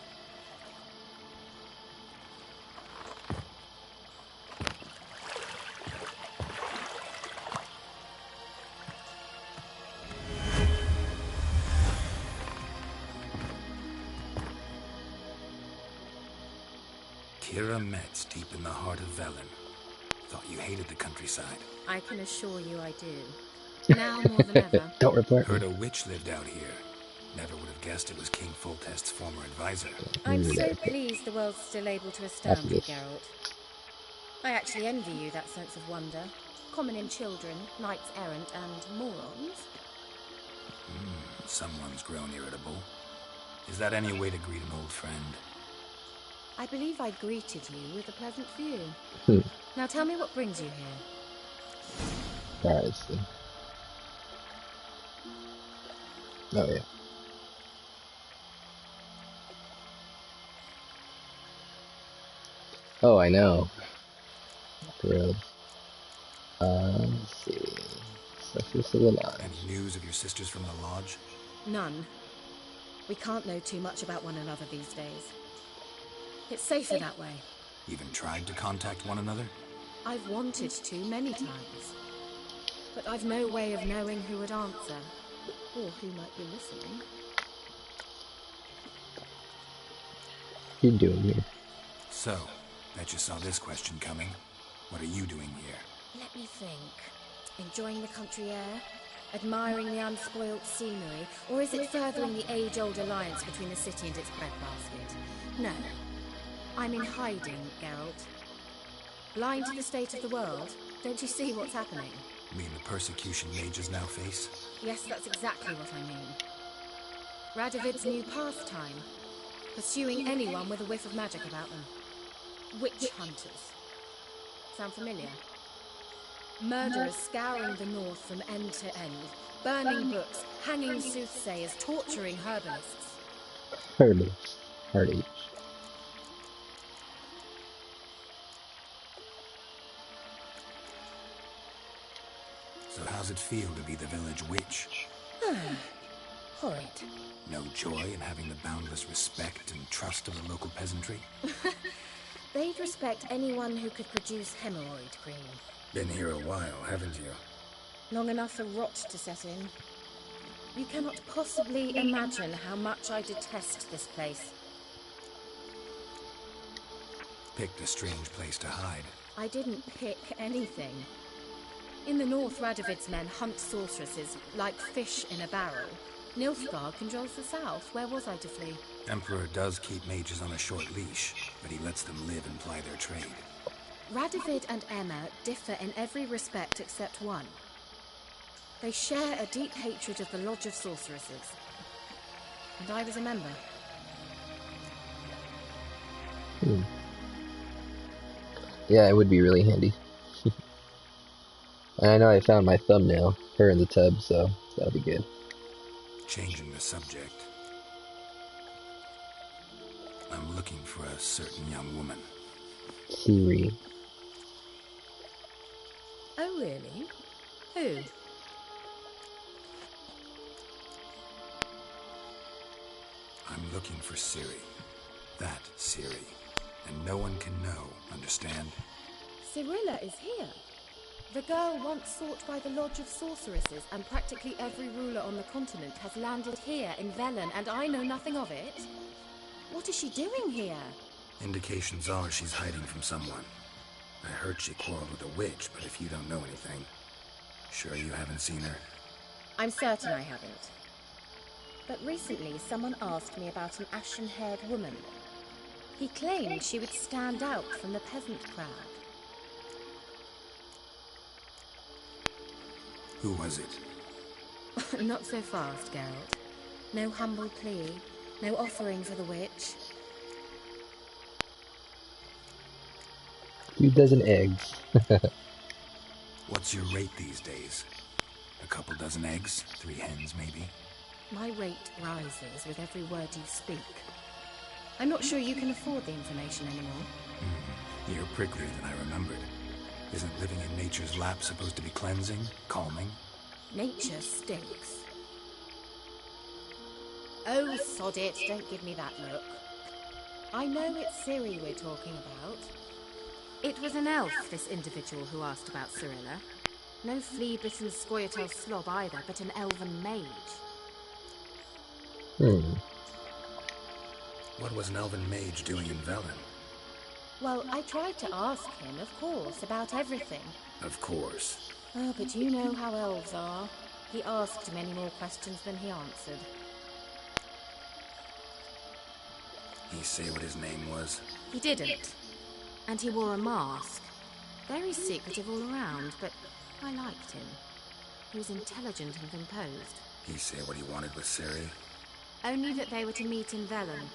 Speaker 4: Keira Metz, deep in the heart of Velen. Thought you hated the countryside.
Speaker 9: I can assure you I do. Now more than ever.
Speaker 6: Don't report
Speaker 4: Heard
Speaker 6: me.
Speaker 4: a witch lived out here. Never would have guessed it was King Foltest's former advisor.
Speaker 9: I'm so pleased the world's still able to astound you, Geralt. I actually envy you that sense of wonder. Common in children, knights errant, and morons.
Speaker 4: Someone's grown irritable. Is that any way to greet an old friend?
Speaker 9: I believe I greeted you with a pleasant view. Now tell me what brings you here.
Speaker 6: Alright, see. Oh yeah. Oh, I know. Thrilled. Let's see. Surface of the Lodge.
Speaker 4: Any news of your sisters from the lodge?
Speaker 9: None. We can't know too much about one another these days. It's safer that way.
Speaker 4: Even tried to contact one another?
Speaker 9: I've wanted to many times. But I've no way of knowing who would answer. Or who might be listening.
Speaker 6: What are you doing here?
Speaker 4: So, bet you saw this question coming. What are you doing here?
Speaker 9: Let me think. Enjoying the country air? Admiring the unspoilt scenery? Or is it furthering the age-old alliance between the city and its breadbasket? No. I'm in hiding, Geralt. Blind to the state of the world? Don't you see what's happening?
Speaker 4: You mean the persecution mages now face?
Speaker 9: Yes, that's exactly what I mean. Radovid's new pastime. Pursuing anyone with a whiff of magic about them. Witch hunters. Sound familiar? Murderers scouring the north from end to end. Burning books, hanging soothsayers, torturing herbalists.
Speaker 6: Herbalists. Hard H.
Speaker 4: So how's it feel to be the village witch?
Speaker 9: Horrid.
Speaker 4: No joy in having the boundless respect and trust of the local peasantry?
Speaker 9: They'd respect anyone who could produce hemorrhoid cream.
Speaker 4: Been here a while, haven't you?
Speaker 9: Long enough for rot to set in. You cannot possibly imagine how much I detest this place.
Speaker 4: Picked a strange place to hide.
Speaker 9: I didn't pick anything. In the north, Radovid's men hunt sorceresses like fish in a barrel. Nilfgaard controls the south. Where was I to flee?
Speaker 4: Emperor does keep mages on a short leash, but he lets them live and ply their trade.
Speaker 9: Radovid and Emma differ in every respect except one. They share a deep hatred of the Lodge of Sorceresses. And I was a member.
Speaker 6: Yeah, it would be really handy. And I know I found my thumbnail, her in the tub, so that'll be good.
Speaker 4: Changing the subject. I'm looking for a certain young woman.
Speaker 6: Ciri.
Speaker 9: Oh, really? Who?
Speaker 4: I'm looking for Ciri. That Ciri. And no one can know, understand?
Speaker 9: Cirilla is here. The girl once sought by the Lodge of Sorceresses, and practically every ruler on the continent has landed here in Velen, and I know nothing of it. What is she doing here?
Speaker 4: Indications are she's hiding from someone. I heard she quarreled with a witch, but if you don't know anything, sure you haven't seen her?
Speaker 9: I'm certain I haven't. But recently someone asked me about an ashen-haired woman. He claimed she would stand out from the peasant crowd.
Speaker 4: Who was it?
Speaker 9: Not so fast, Geralt. No humble plea, no offering for the witch.
Speaker 6: 2 dozen eggs.
Speaker 4: What's your rate these days? A couple dozen eggs? 3 hens, maybe?
Speaker 9: My rate rises with every word you speak. I'm not sure you can afford the information anymore.
Speaker 4: You're pricklier than I remembered. Isn't living in nature's lap supposed to be cleansing, calming?
Speaker 9: Nature stinks. Oh, sod it, don't give me that look. I know it's Ciri we're talking about. It was an elf, this individual who asked about Cirilla. No flea-bitten Scoia'tael slob either, but an elven mage.
Speaker 4: What was an elven mage doing in Velen?
Speaker 9: Well, I tried to ask him, of course, about everything.
Speaker 4: Of course.
Speaker 9: Oh, but you know how elves are. He asked many more questions than he answered.
Speaker 4: He say what his name was?
Speaker 9: He didn't. And he wore a mask. Very secretive all around, but I liked him. He was intelligent and composed.
Speaker 4: He say what he wanted with Ciri?
Speaker 9: Only that they were to meet in Velen.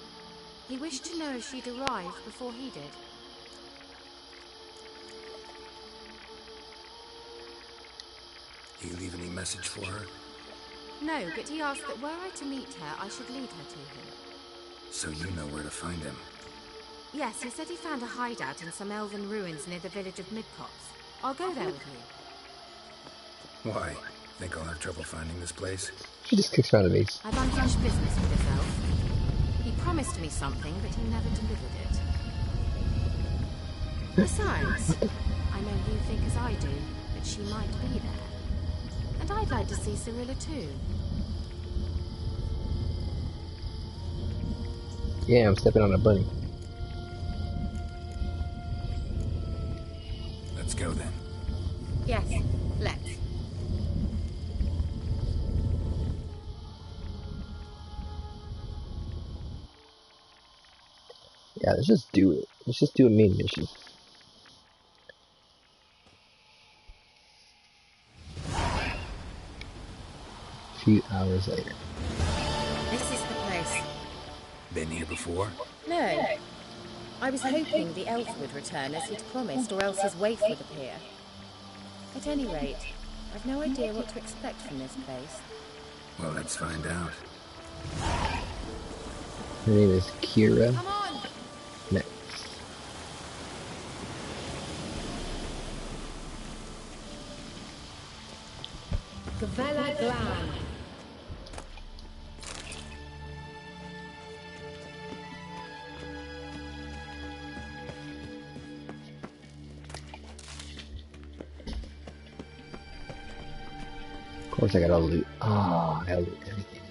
Speaker 9: He wished to know if she'd arrived before he did.
Speaker 4: He leave any message for her?
Speaker 9: No, but he asked that were I to meet her, I should lead her to him.
Speaker 4: So you know where to find him?
Speaker 9: Yes, he said he found a hideout in some elven ruins near the village of Midcots. I'll go there with you.
Speaker 4: Why? Think I'll have trouble finding this place?
Speaker 6: She just kicks around a base.
Speaker 9: I've unfinished business with this elf. He promised me something, but he never delivered it. Besides, I know you think as I do, that she might be there. And I'd like to see Cirilla too.
Speaker 6: Yeah, I'm stepping on a bunny.
Speaker 4: Let's go then.
Speaker 9: Yes, let's.
Speaker 6: Yeah, let's just do it. Let's just do a main mission. A few hours later.
Speaker 9: This is the place.
Speaker 4: Been here before?
Speaker 9: No. I was hoping the elf would return as he'd promised, or else his waif would appear. At any rate, I've no idea what to expect from this place.
Speaker 4: Well, let's find out.
Speaker 6: Her name is Keira.
Speaker 9: Come on!
Speaker 6: Next.
Speaker 1: Gavella Glan.
Speaker 6: course I gotta loot. Oh, I gotta loot everything.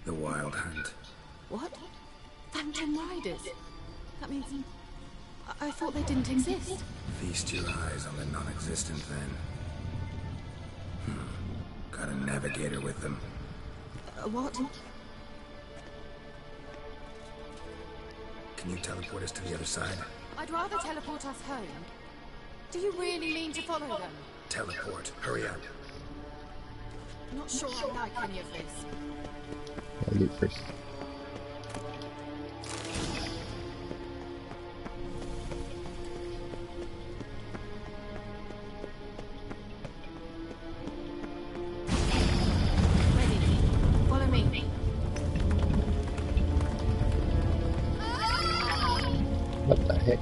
Speaker 4: The Wild Hunt.
Speaker 9: What? Phantom Riders? That means... I thought they didn't exist.
Speaker 4: Feast your eyes on the non-existent then. Got a navigator with them.
Speaker 9: What?
Speaker 4: Can you teleport us to the other side?
Speaker 9: I'd rather teleport us home. Do you really mean to follow them?
Speaker 4: Teleport. Hurry up.
Speaker 9: Not sure I like any of this.
Speaker 6: I'll loot first.
Speaker 9: Ready. Follow me.
Speaker 6: What the heck?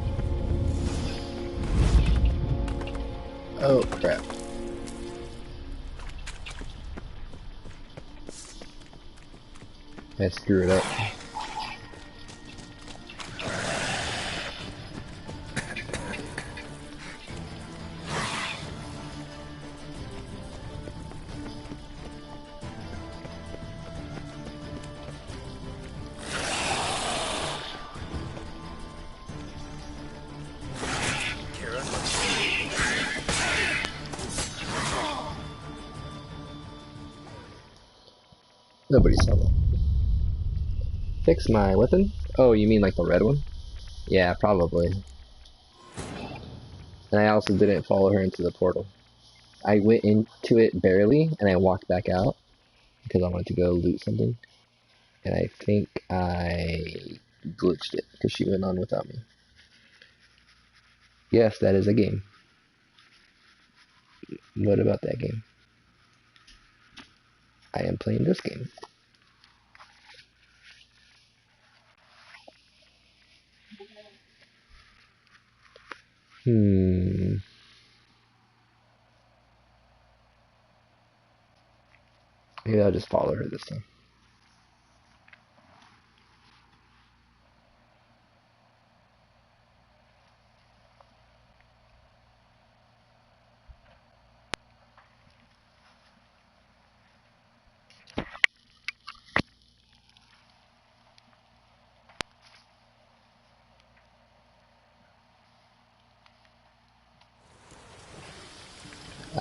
Speaker 6: Oh crap. I screwed up. Nobody saw that. Fix my weapon? Oh, you mean like the red one? Yeah, probably. And I also didn't follow her into the portal. I went into it barely, and I walked back out because I wanted to go loot something. And I think I glitched it because she went on without me. Yes, that is a game. What about that game? I am playing this game. Maybe I'll just follow her this time.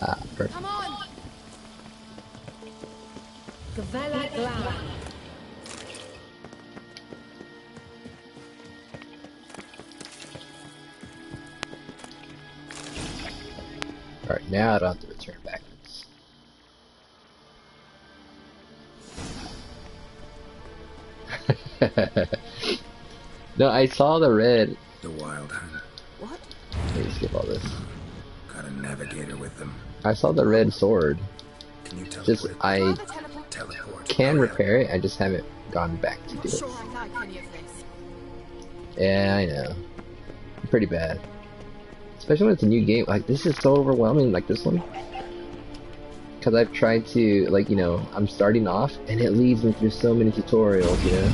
Speaker 6: Ah, perfect.
Speaker 9: Come on!
Speaker 1: Gavella Glam.
Speaker 6: Alright, now I don't have to return backwards. No, I saw the red.
Speaker 4: The Wild Hunt.
Speaker 9: What?
Speaker 6: Let me skip all this.
Speaker 4: Got a navigator with them.
Speaker 6: I saw the red sword.
Speaker 4: Can you teleport?
Speaker 6: Just, I
Speaker 4: Teleport.
Speaker 6: can repair it, I just haven't gone back to do it.
Speaker 9: Sure I like any of this.
Speaker 6: Yeah, I know. Pretty bad. Especially when it's a new game. Like, this is so overwhelming, like this one. Because I've tried to, like, you know, I'm starting off, and it leads me through so many tutorials, you know?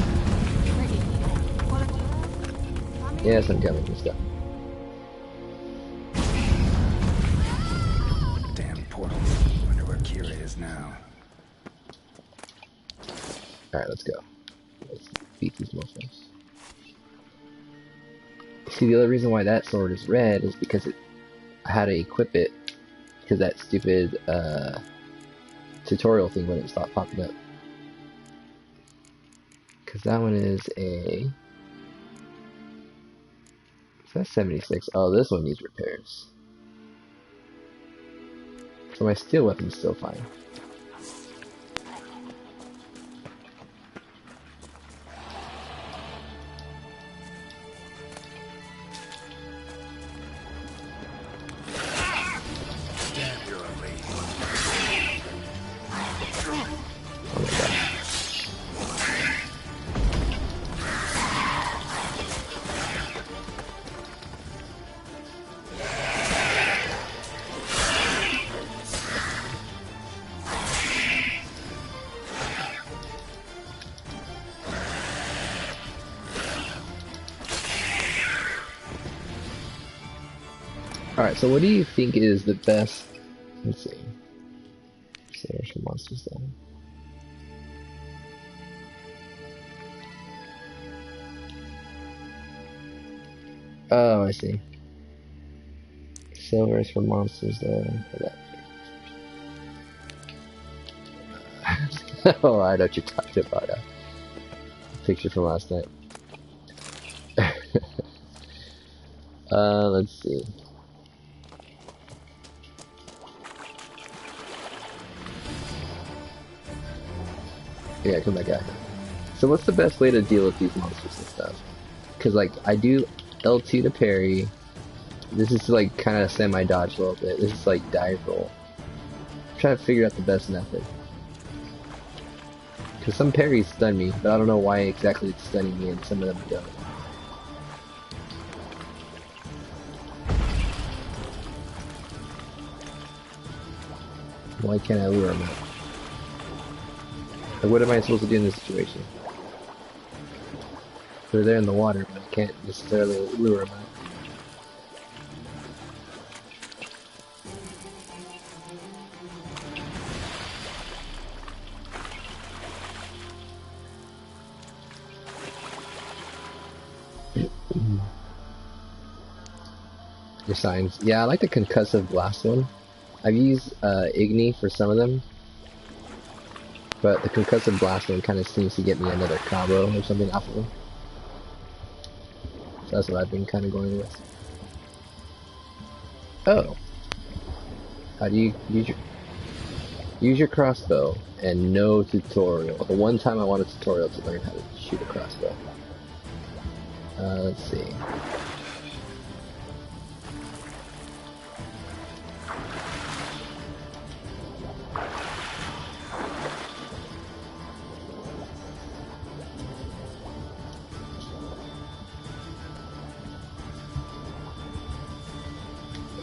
Speaker 6: Yes, I'm coming, let's go.
Speaker 4: Damn portal. Wonder where Keira is now.
Speaker 6: Alright, let's go. Let's beat these mofos. See, the other reason why that sword is red is because I had to equip it because that stupid tutorial thing wouldn't stop popping up. Because that one is a... That's 76. Oh, this one needs repairs. So my steel weapon's still fine. Alright, so what do you think is the best... Let's see. Search for monsters then. Oh, I see. Silver is for monsters then. Oh, I know what you're talking about. Picture from last night. Let's see. Yeah, come back out here. So what's the best way to deal with these monsters and stuff? Because, like, I do L2 to parry. This is, like, kind of semi-dodge a little bit. This is, like, dive roll. I'm trying to figure out the best method. Because some parries stun me, but I don't know why exactly it's stunning me and some of them don't. Why can't I lure them out? Like, what am I supposed to do in this situation? They're there in the water, but I can't necessarily lure them out. Your signs. Yeah, I like the concussive blast one. I've used Igni for some of them, but the concussive blast one kind of seems to get me another combo or something off of them. So that's what I've been kind of going with. Oh. How do you use your crossbow and no tutorial? The one time I want a tutorial to learn how to shoot a crossbow. Let's see.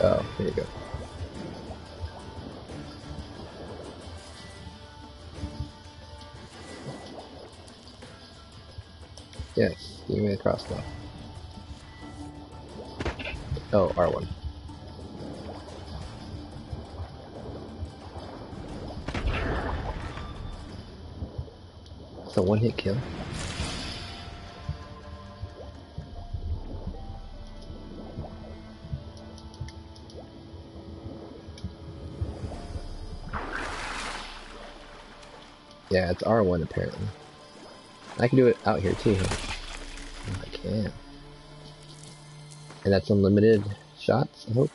Speaker 6: Oh, here you go. Yes, give me a crossbow. Oh, R1. It's a one-hit kill. Yeah, it's R1 apparently. I can do it out here too. Oh, I can. And that's unlimited shots, I hope?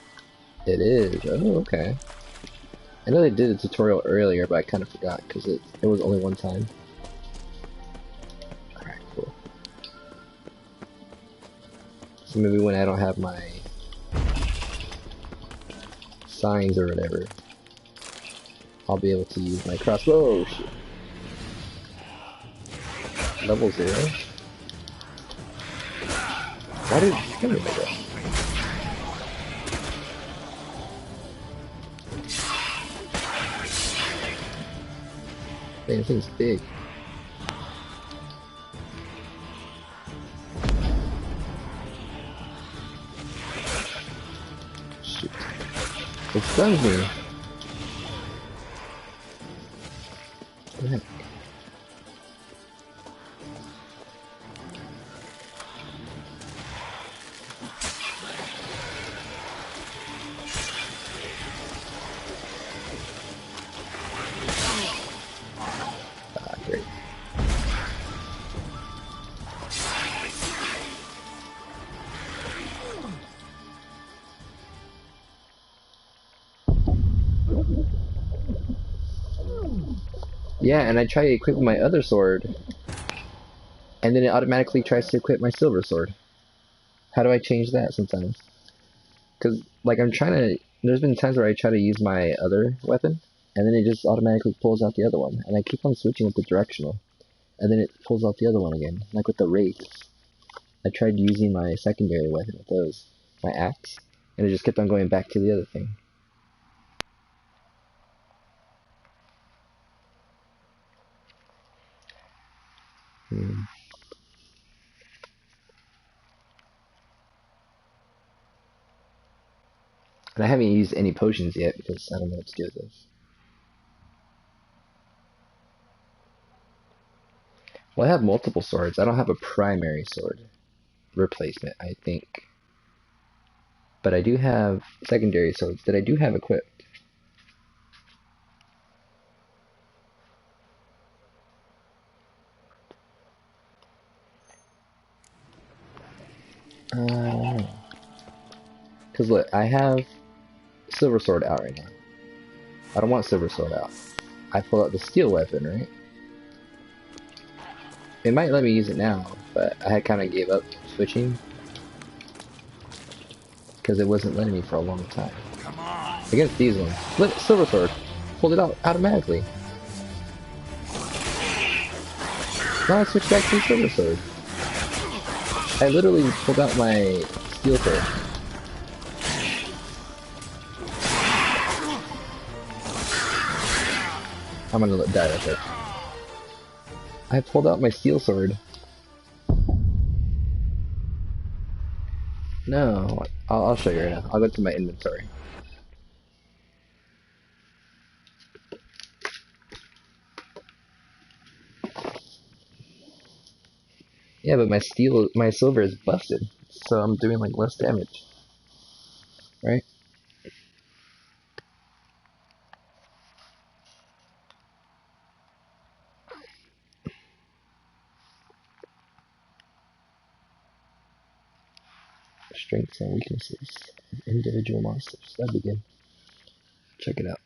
Speaker 6: It is. Oh, okay. I know they did a tutorial earlier, but I kind of forgot because it was only one time. Alright, cool. So maybe when I don't have my signs or whatever, I'll be able to use my crossbow. Oh, shit. Level 0? Why did it come here like that? Dang, this thing's big. Shoot. It stuns me. What the heck? Great. Yeah, and I try to equip my other sword, and then it automatically tries to equip my silver sword. How do I change that sometimes? Because, like, I'm trying to... There's been times where I try to use my other weapon, and then it just automatically pulls out the other one. And I keep on switching with the directional, and then it pulls out the other one again. Like with the wraiths. I tried using my secondary weapon with those, my axe, and it just kept on going back to the other thing. And I haven't used any potions yet because I don't know what to do with this. Well, I have multiple swords. I don't have a primary sword replacement, I think. But I do have secondary swords that I do have equipped. Because look, I have silver sword out right now. I don't want silver sword out. I pull out the steel weapon, right? It might let me use it now, but I had kind of gave up switching because it wasn't letting me for a long time.
Speaker 5: Come on.
Speaker 6: Against these ones, look, silver sword, pulled it out automatically. Now I switch back to the silver sword. I literally pulled out my steel sword. I'm gonna die right there. I pulled out my steel sword. No, I'll show you right now. I'll go to my inventory. Yeah, but my silver is busted, so I'm doing like less damage, right? Strengths and weaknesses of individual monsters. That'd be good. Check it out.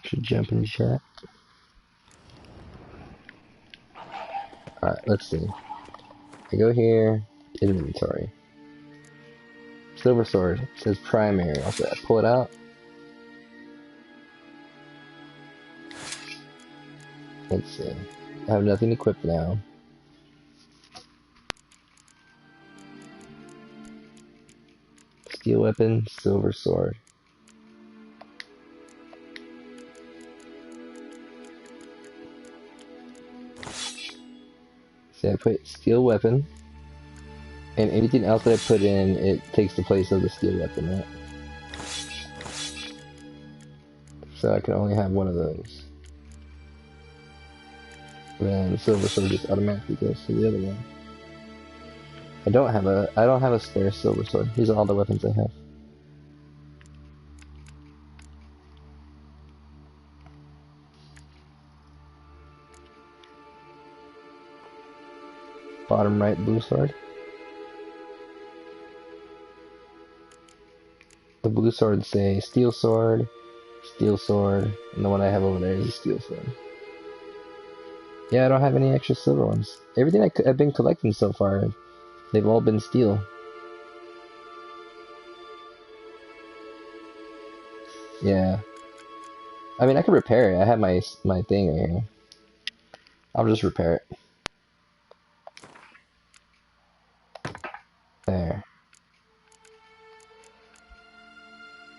Speaker 6: Should jump in the chat. Alright, let's see. I go here, inventory. Silver sword, it says primary. Also, I pull it out. Let's see. I have nothing equipped now. Steel weapon, silver sword. See, I put steel weapon, and anything else that I put in, it takes the place of the steel weapon, right? So I can only have one of those. Then the silver sword just automatically goes to the other one. I don't have a spare silver sword. These are all the weapons I have. Bottom right blue sword. The blue swords say steel sword, and the one I have over there is a steel sword. Yeah, I don't have any extra silver ones. Everything I've been collecting so far, they've all been steel. Yeah. I mean, I can repair it. I have my thing right here. I'll just repair it. There.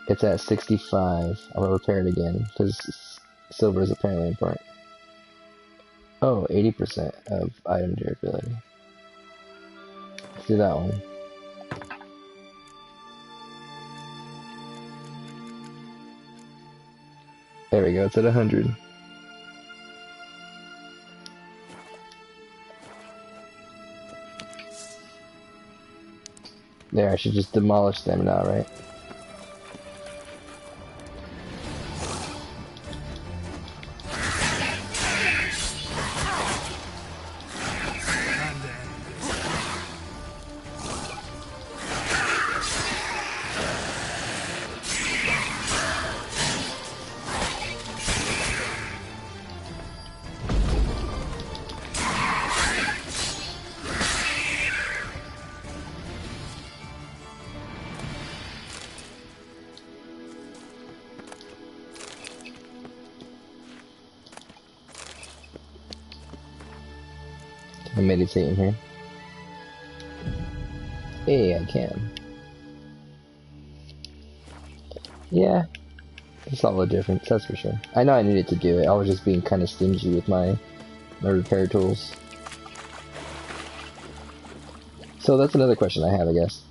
Speaker 6: It's at 65. I'm gonna repair it again, because silver is apparently important. Oh, 80% of item durability. Let's do that one. There we go, it's at 100. There, I should just demolish them now, right? I'm meditating here. Hey, I can. Yeah, it's all a difference, that's for sure. I know I needed to do it. I was just being kind of stingy with my repair tools. So that's another question I have, I guess.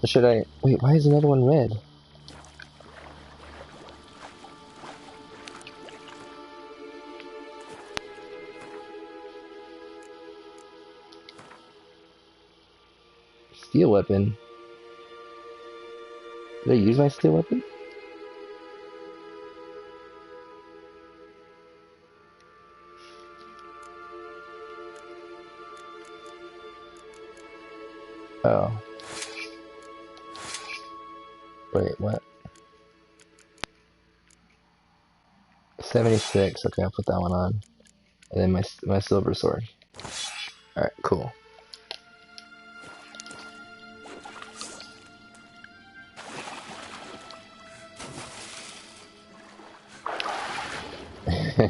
Speaker 6: Should I... Wait, why is another one red? Steel weapon? Did I use my steel weapon? Oh. Wait, what? 76, okay, I'll put that one on. And then my silver sword. Alright, cool.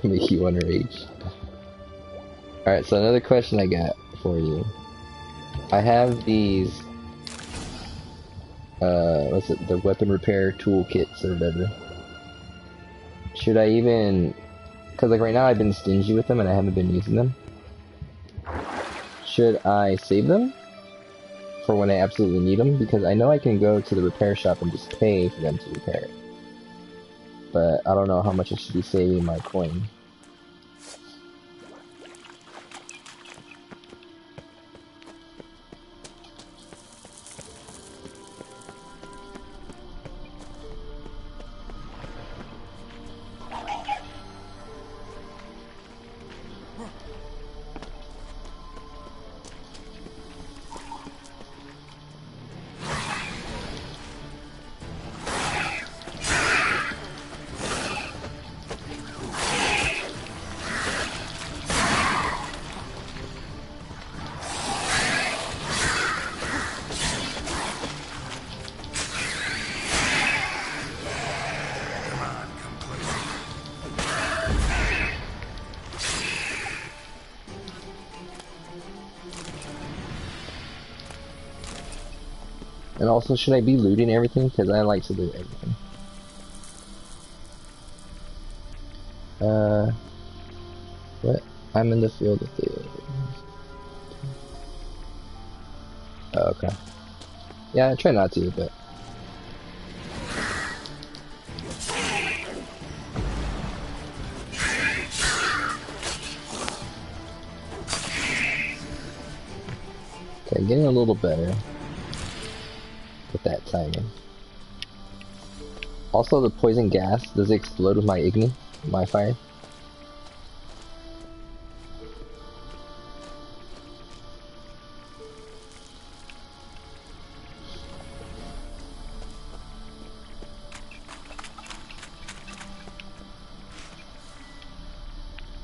Speaker 6: Make you want to rage. Alright, so another question I got for you. I have these what's it, the weapon repair toolkits or whatever. Should I even, because like right now I've been stingy with them and I haven't been using them. Should I save them for when I absolutely need them? Because I know I can go to the repair shop and just pay for them to repair it. But I don't know how much I should be saving my coin. And also, should I be looting everything? Because I like to loot everything. What? I'm in the field of the... Oh, okay. Yeah, I try not to, but... Okay, getting a little better with that timing. Also, the poison gas, does it explode with my igni? My fire?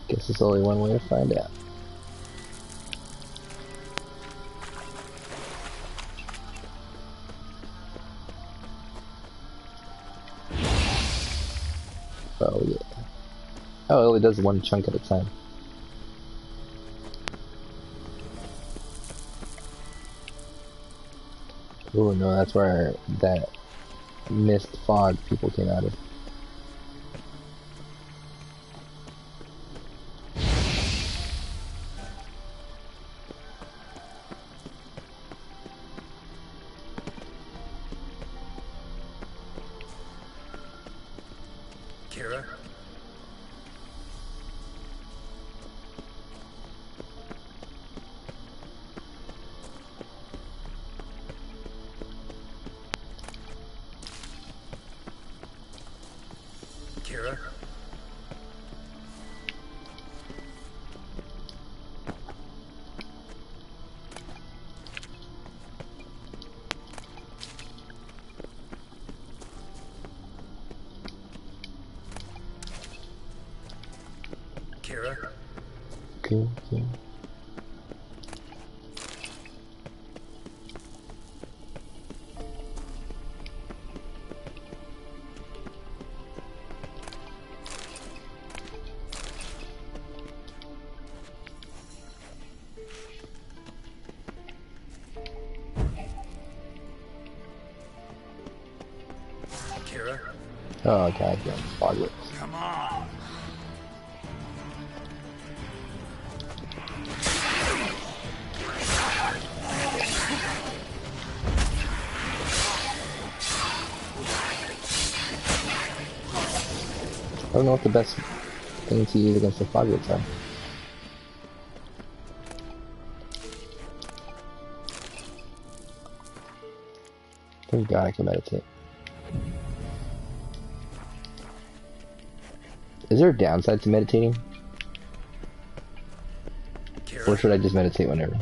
Speaker 6: Guess there's only one way to find out. Oh yeah. Oh, it only does one chunk at a time. Oh no, that's where that mist fog people came out of.
Speaker 4: Keira? Keira? Keira?
Speaker 6: Okay, okay. Oh god, damn, Foglet.
Speaker 5: Come on.
Speaker 6: I don't know what the best thing to use against the Foglets are. Thank God I can meditate. Is there a downside to meditating?
Speaker 4: Keira.
Speaker 6: Or should I just meditate whenever?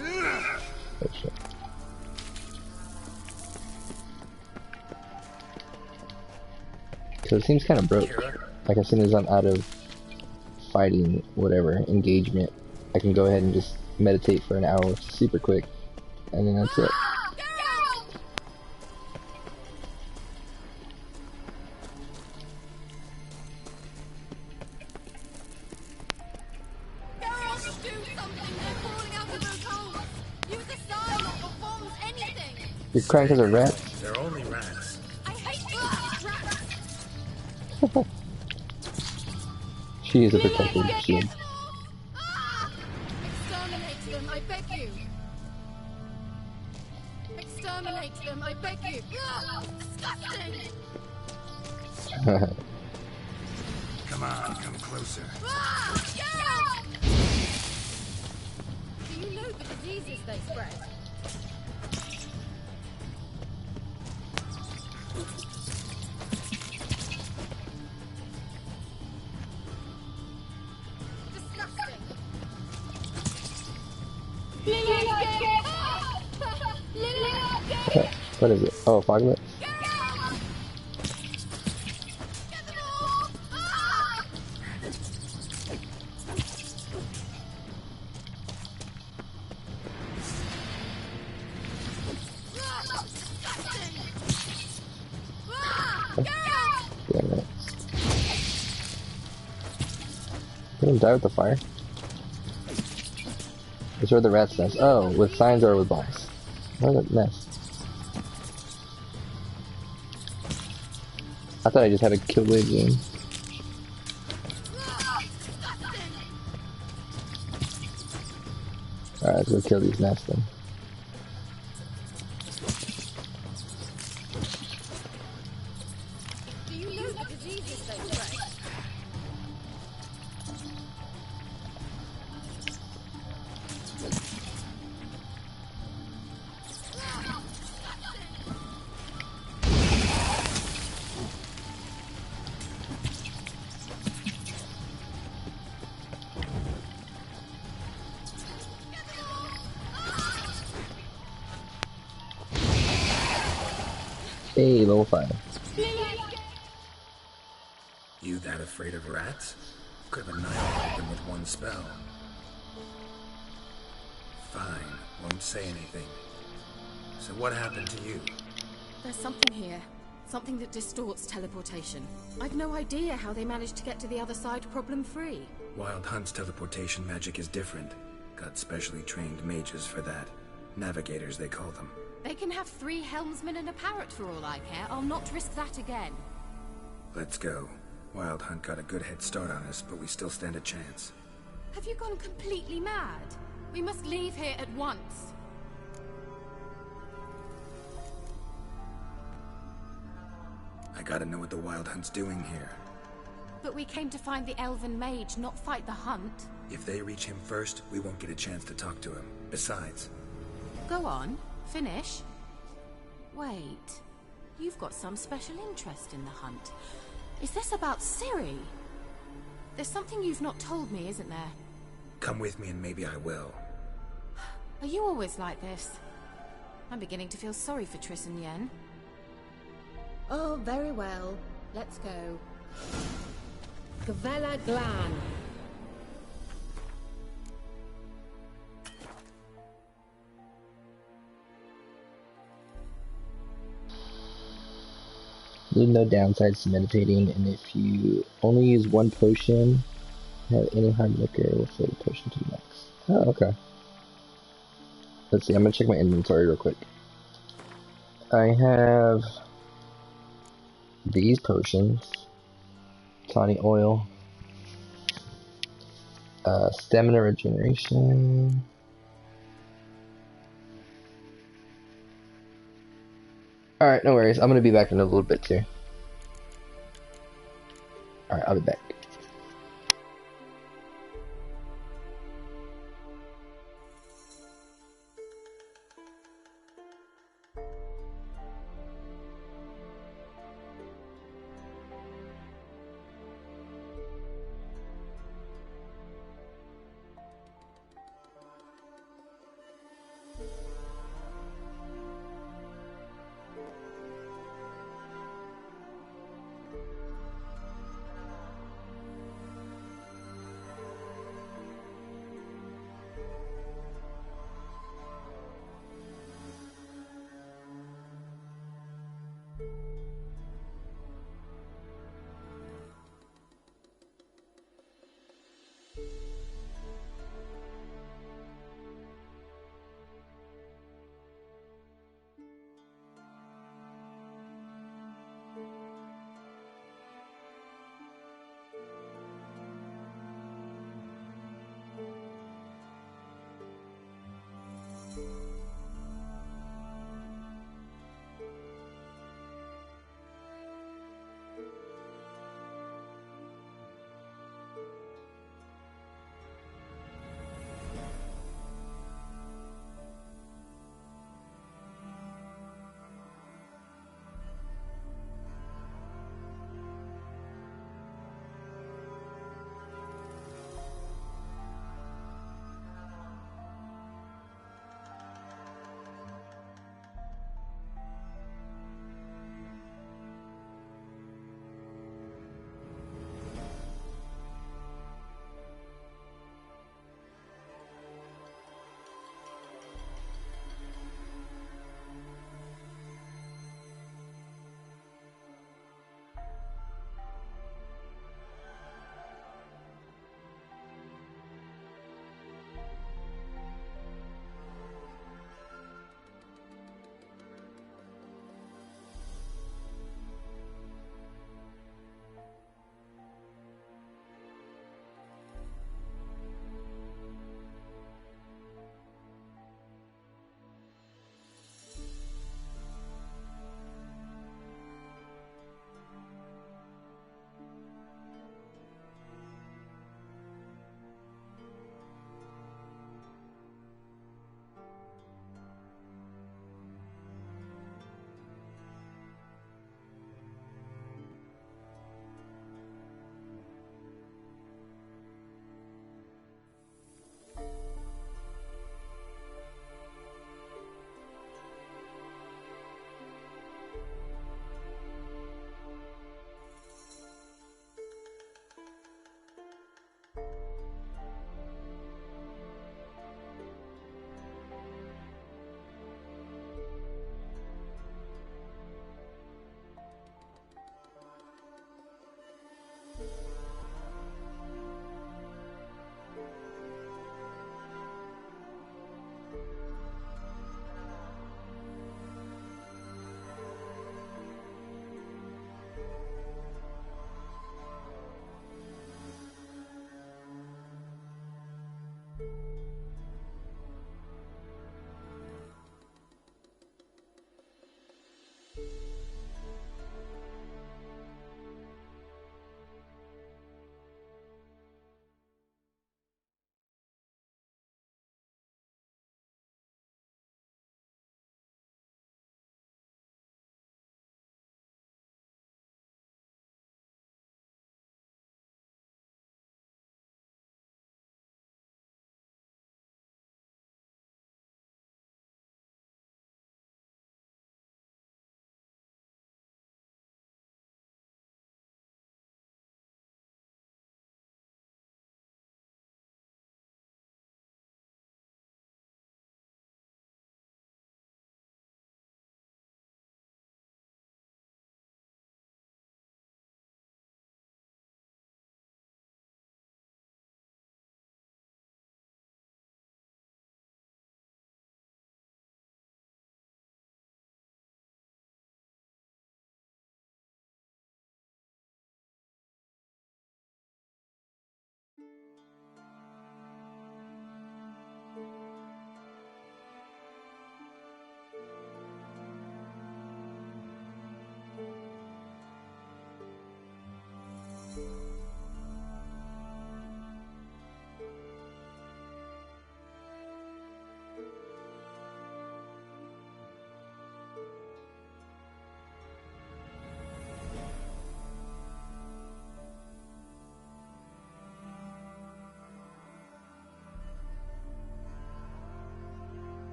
Speaker 6: Oh shit. So it seems kind of broke.
Speaker 4: Keira.
Speaker 6: Like as soon as I'm out of fighting, whatever, engagement, I can go ahead and just meditate for an hour, super quick, and then that's it. You're crying because of rats?
Speaker 4: They're only rats.
Speaker 10: I hate rats!
Speaker 6: She is a protective shield.
Speaker 9: Exterminate them, I beg you! Exterminate them, I beg you! Disgusting!
Speaker 4: Come on, come closer.
Speaker 9: Do you know the diseases they spread? Disgusting!
Speaker 6: What is it? Oh, Foglet? Damn it. Let him die with the fire. Which are the rat's nest? Oh, with signs or with bombs? What a mess. I thought I just had a kill wave game. Alright, let's go kill these nests then.
Speaker 9: Do you know the diseases they spread?
Speaker 6: Hey, level 5.
Speaker 4: You that afraid of rats? Could have annihilated them with one spell. Fine, won't say anything. So what happened to you?
Speaker 9: There's something here. Something that distorts teleportation. I've no idea how they managed to get to the other side problem-free.
Speaker 4: Wild Hunt's teleportation magic is different. Got specially trained mages for that. Navigators, they call them.
Speaker 9: They can have 3 helmsmen and a parrot for all I care. I'll not risk that again.
Speaker 4: Let's go. Wild Hunt got a good head start on us, but we still stand a chance.
Speaker 9: Have you gone completely mad? We must leave here at once.
Speaker 4: I gotta know what the Wild Hunt's doing here.
Speaker 9: But we came to find the elven mage, not fight the hunt.
Speaker 4: If they reach him first, we won't get a chance to talk to him. Besides...
Speaker 9: Go on. Finish. Wait. You've got some special interest in the hunt. Is this about Ciri? There's something you've not told me, isn't there?
Speaker 4: Come with me and maybe I will.
Speaker 9: Are you always like this? I'm beginning to feel sorry for Triss and Yen. Oh, very well. Let's go. Gavella Glan.
Speaker 6: There's no downsides to meditating, and if you only use one potion, have any hard liquor, will fill the potion to the max. Oh, okay. Let's see, I'm gonna check my inventory real quick. I have these potions, tonic oil, stamina regeneration. Alright, no worries. I'm gonna be back in a little bit too. Alright, I'll be back.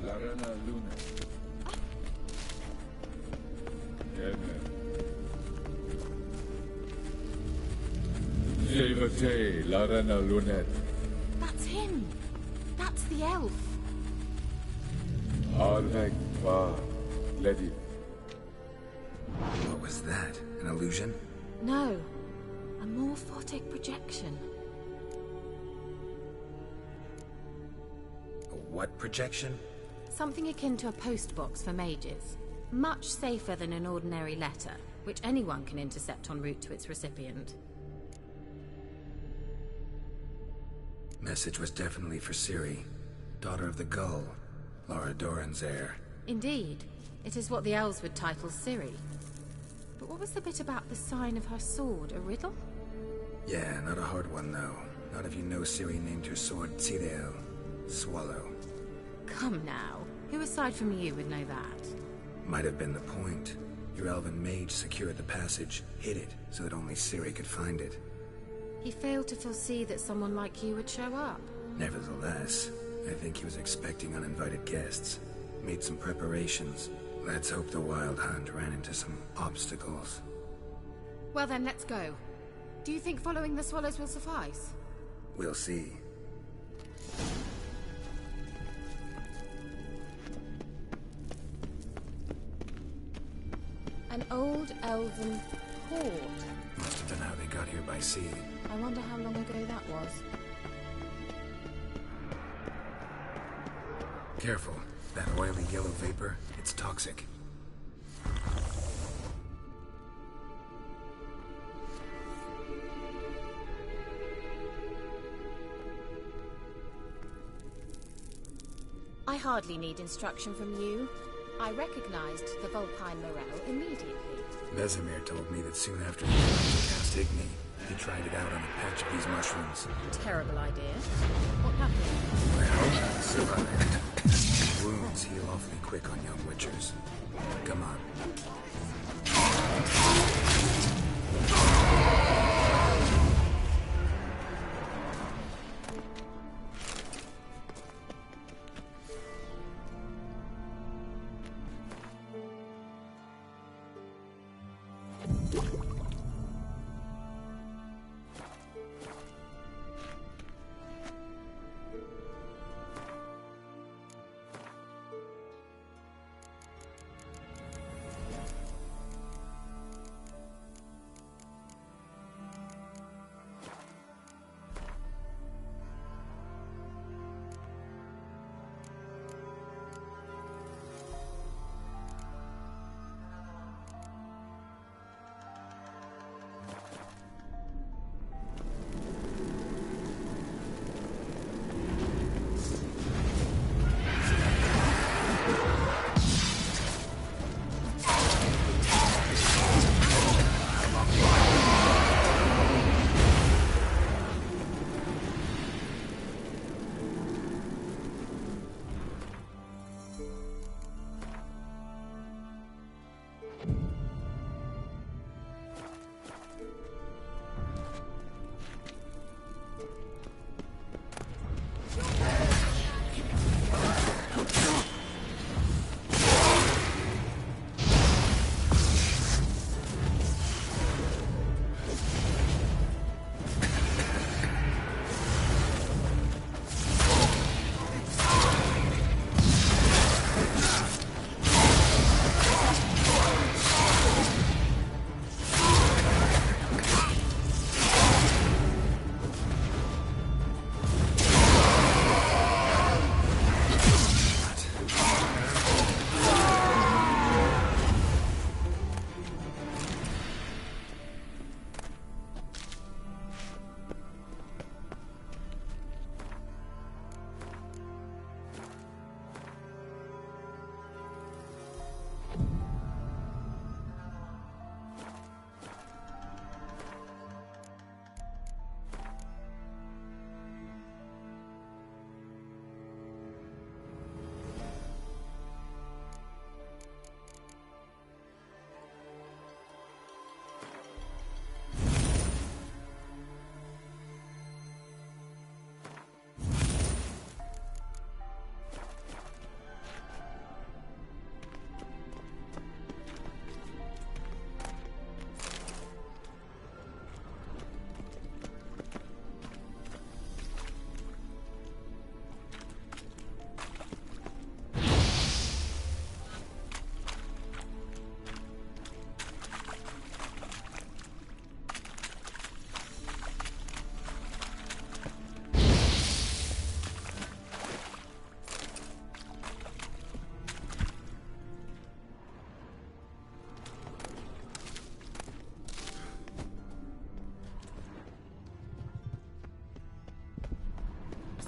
Speaker 11: Larana Luna. Jevate Larana Lunet.
Speaker 9: That's him. That's the elf.
Speaker 11: Arvek Va Ledi.
Speaker 4: What was that? An illusion?
Speaker 9: No. A morphotic projection.
Speaker 4: A what projection?
Speaker 9: Something akin to a postbox for mages. Much safer than an ordinary letter, which anyone can intercept en route to its recipient.
Speaker 4: Message was definitely for Ciri, daughter of the Gull, Laura Doran's heir.
Speaker 9: Indeed. It is what the elves would title Ciri. But what was the bit about the sign of her sword? A riddle?
Speaker 4: Yeah, not a hard one though. Not if you know Ciri named her sword Tidel, Swallow.
Speaker 9: Come now. Who aside from you would know that?
Speaker 4: Might have been the point. Your elven mage secured the passage, hid it, so that only Ciri could find it.
Speaker 9: He failed to foresee that someone like you would show up.
Speaker 4: Nevertheless, I think he was expecting uninvited guests. Made some preparations. Let's hope the Wild Hunt ran into some obstacles.
Speaker 9: Well then, let's go. Do you think following the swallows will suffice?
Speaker 4: We'll see.
Speaker 1: An old elven port.
Speaker 4: Must have been how they got here by sea.
Speaker 1: I wonder how long ago that was.
Speaker 4: Careful. That oily yellow vapor, it's toxic.
Speaker 9: I hardly need instruction from you. I recognized the Vulpine Morel immediately.
Speaker 4: Vesemir told me that soon after he tried to cast Igni, he tried it out on a patch of these mushrooms.
Speaker 9: Terrible idea. What happened?
Speaker 4: Well, he survived. Wounds heal awfully quick on young witchers. Come on.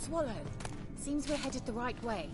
Speaker 9: Swallow. Seems we're headed the right way.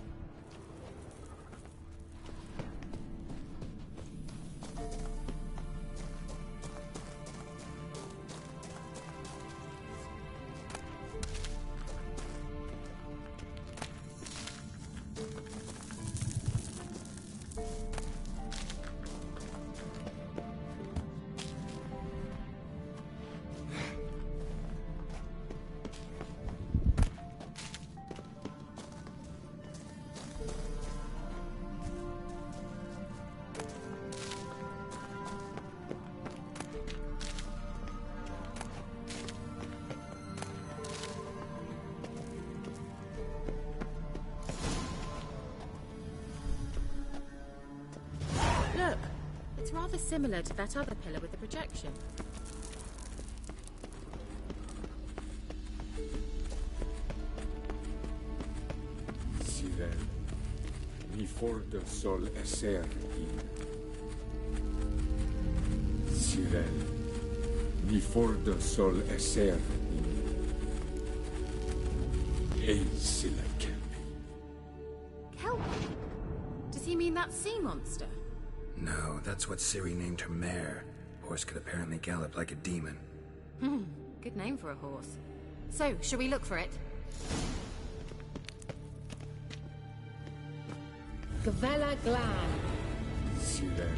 Speaker 9: Look, it's rather similar to that other pillar with the projection.
Speaker 11: Ciri, mi forte sol esser in. Ciri, mi forte sol esser in. Eis la kelpi.
Speaker 9: Kelpie? Does he mean that sea monster?
Speaker 4: No, that's what Ciri named her mare. Horse could apparently gallop like a demon.
Speaker 9: Good name for a horse. So, shall we look for it?
Speaker 1: Gavella Glan.
Speaker 11: Ciri,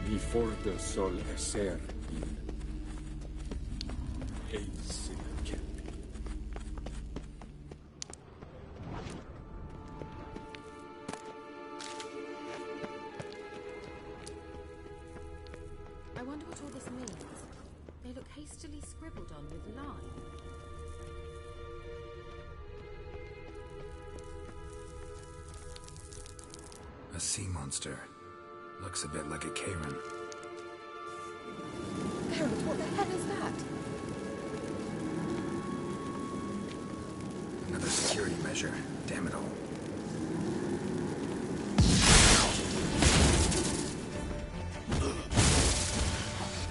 Speaker 11: mi forte sol esser in. Eis la kelpi.
Speaker 9: I wonder what all this means. They look hastily scribbled on with lime.
Speaker 4: A sea monster. Looks a bit like a Karen.
Speaker 9: Geralt, what the hell is that?
Speaker 4: Another security measure. Damn it all.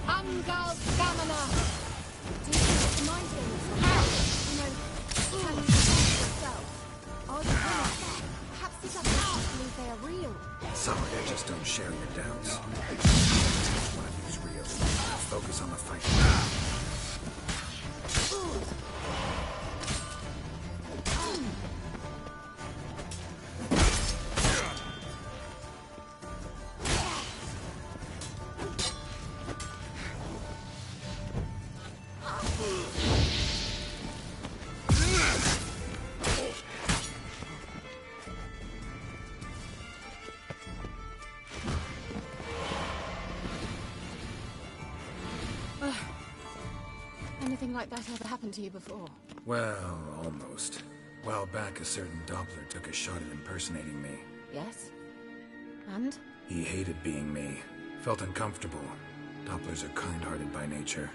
Speaker 1: Angal Gamana.
Speaker 10: Do you think it reminds you of something? You know, can you defend yourself? Are you willing? Perhaps these others believe they are real.
Speaker 4: Some of you just don't share your doubts. One of you's real. Focus on the fight.
Speaker 9: Anything like that ever happened to you before?
Speaker 4: Well, almost. A while back, a certain Doppler took a shot at impersonating me.
Speaker 9: Yes. And?
Speaker 4: He hated being me. Felt uncomfortable. Dopplers are kind-hearted by nature.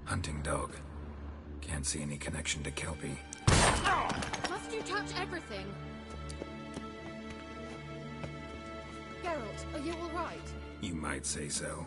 Speaker 4: Hunting dog. Can't see any connection to Kelpie.
Speaker 9: Must you touch everything? Geralt, are you all right?
Speaker 4: You might say so.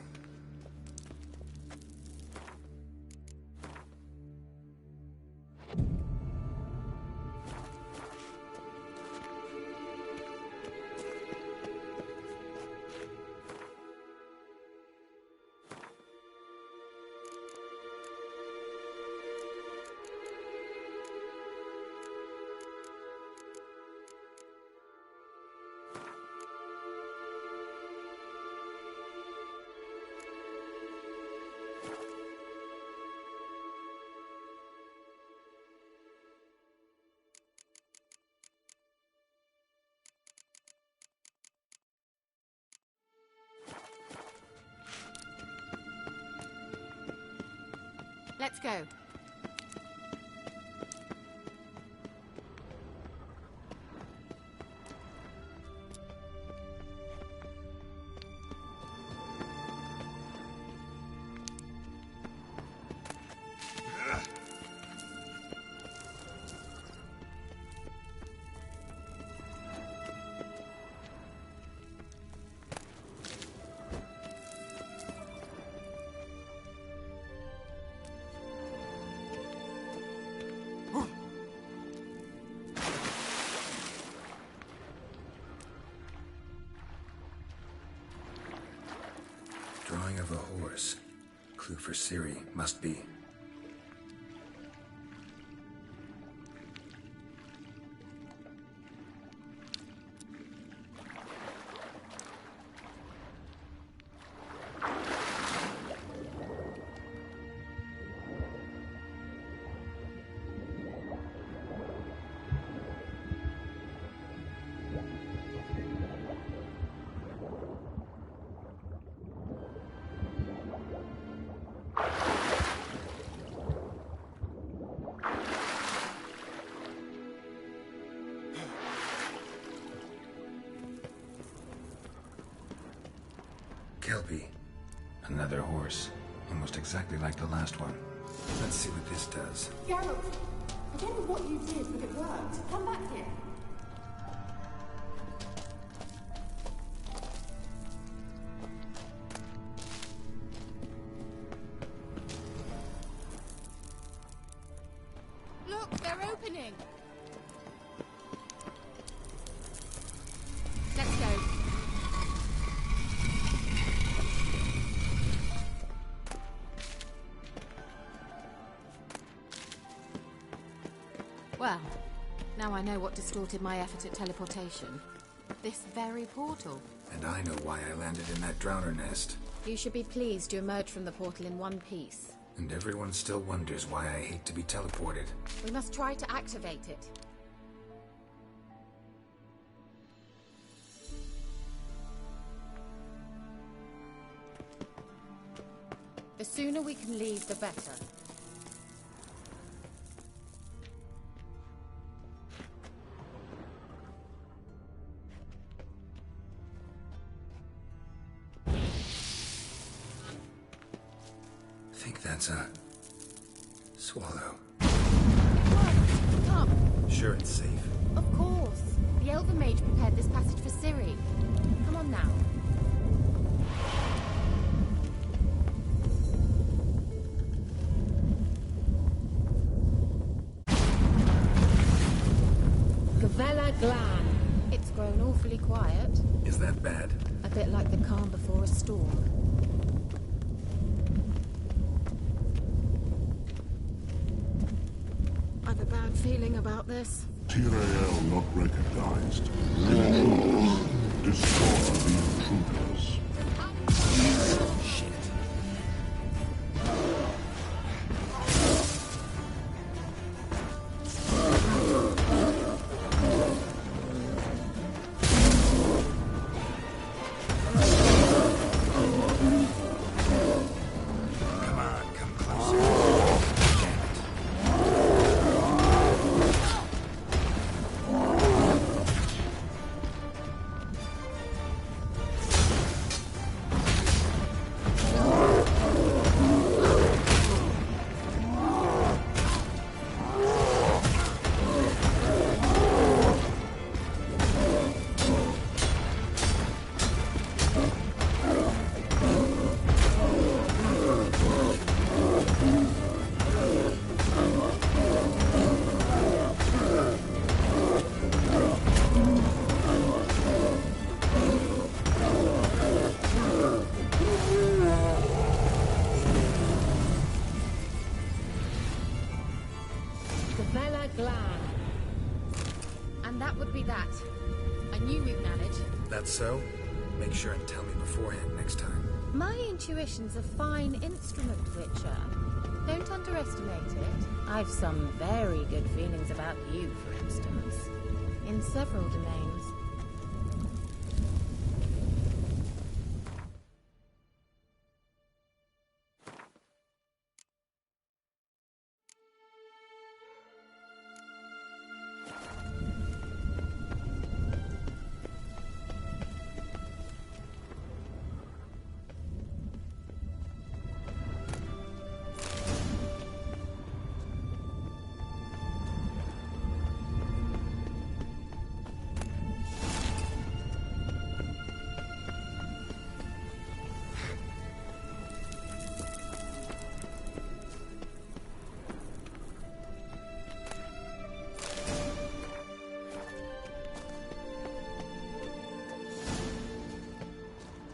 Speaker 9: Let's go.
Speaker 4: horse. Clue for Ciri, must be. Kelpie. Another horse. Almost exactly like the last one. Let's see what this does.
Speaker 12: Geralt, I don't know what you did, but it worked. Come back here.
Speaker 9: Look, they're opening. Let's go. Well, now I know what distorted my effort at teleportation. This very portal.
Speaker 4: And I know why I landed in that drowner nest.
Speaker 9: You should be pleased you emerged from the portal in one piece.
Speaker 4: And everyone still wonders why I hate to be teleported.
Speaker 9: We must try to activate it. The sooner we can leave, the better.
Speaker 4: I think that's a swallow.
Speaker 9: Come.
Speaker 4: Sure it's safe.
Speaker 9: Of course. The Elven Mage prepared this passage for Ciri. Come on now. Gavella Glan. It's grown awfully quiet.
Speaker 4: Is that bad?
Speaker 9: A bit like the calm before a storm. I've a bad feeling about this.
Speaker 8: Tyrael not recognized. Intruders. Destroy the intruders.
Speaker 4: Shit. Come on, come closer. Damn it.
Speaker 9: Gavella Glan. And that would be that. I knew we'd manage.
Speaker 4: That's so? Make sure and tell me beforehand next time.
Speaker 9: My intuition's a fine instrument, Witcher. Don't underestimate it. I've some very good feelings about you, for instance. In several domains.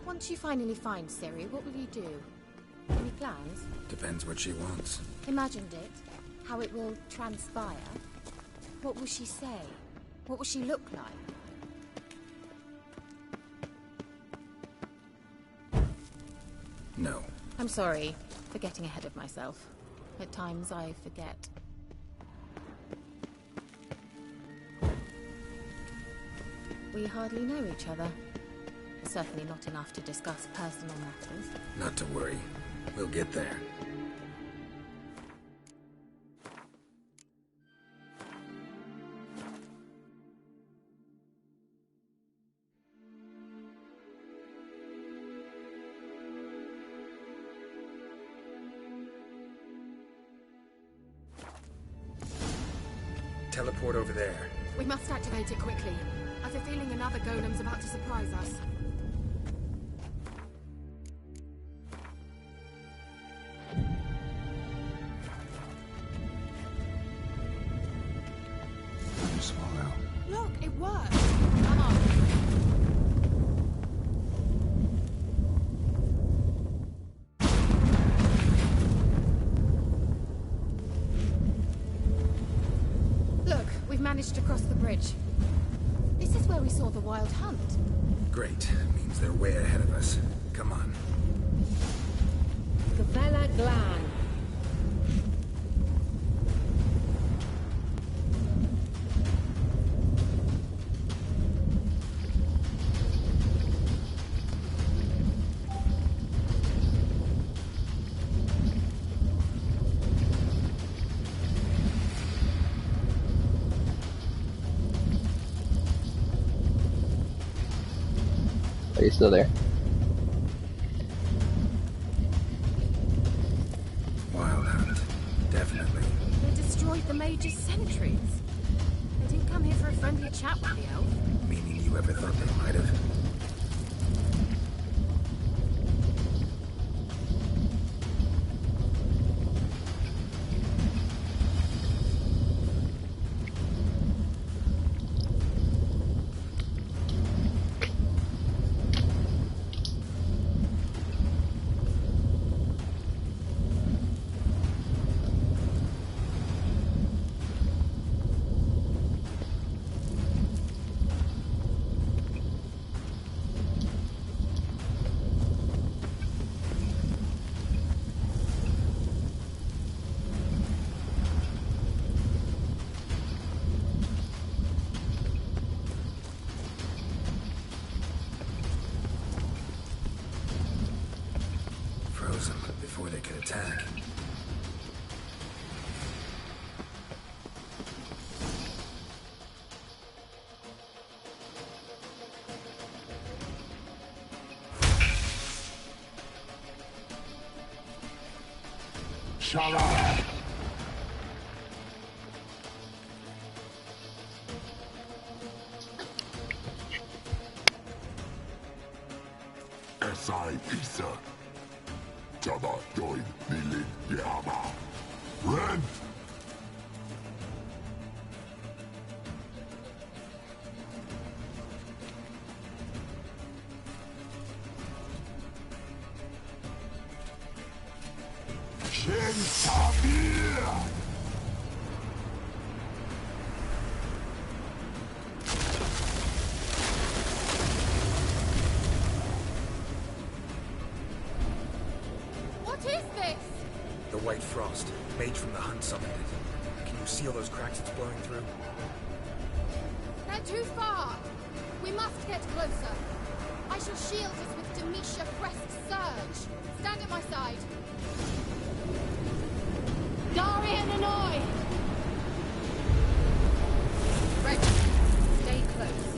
Speaker 9: Once you finally find Ciri, what will you do? plans?
Speaker 4: Depends what she wants.
Speaker 9: Imagined it. How it will transpire. What will she say? What will she look like?
Speaker 4: No.
Speaker 9: I'm sorry for getting ahead of myself. At times I forget. We hardly know each other. Certainly not enough to discuss personal matters.
Speaker 4: Not to worry. We'll get there. Teleport over there.
Speaker 10: We must activate it quickly. I've a feeling another golem's about to surprise us.
Speaker 4: Swallow.
Speaker 10: Look, it worked. Come on. Look, we've managed to cross the bridge. This is where we saw the wild hunt.
Speaker 4: Great. Means they're way ahead of us. Come on.
Speaker 1: Gavella Glan.
Speaker 6: Are you still there?
Speaker 4: Wild hunt. Definitely.
Speaker 10: They destroyed the Mage's sentries. They didn't come here for a friendly chat with the elf.
Speaker 4: Meaning you ever thought they might have? Before they could attack.
Speaker 8: Shut up!
Speaker 13: S.I. Isa. Jabba join Nilin Yama. Ren! Shen Sabir!
Speaker 4: The White Frost. Mage from the Hunt summoned it. Can you see all those cracks it's blowing through?
Speaker 10: They're too far. We must get closer. I shall shield us with Demetia Crest Surge. Stand at my side. Darian and I! Ready. Stay close.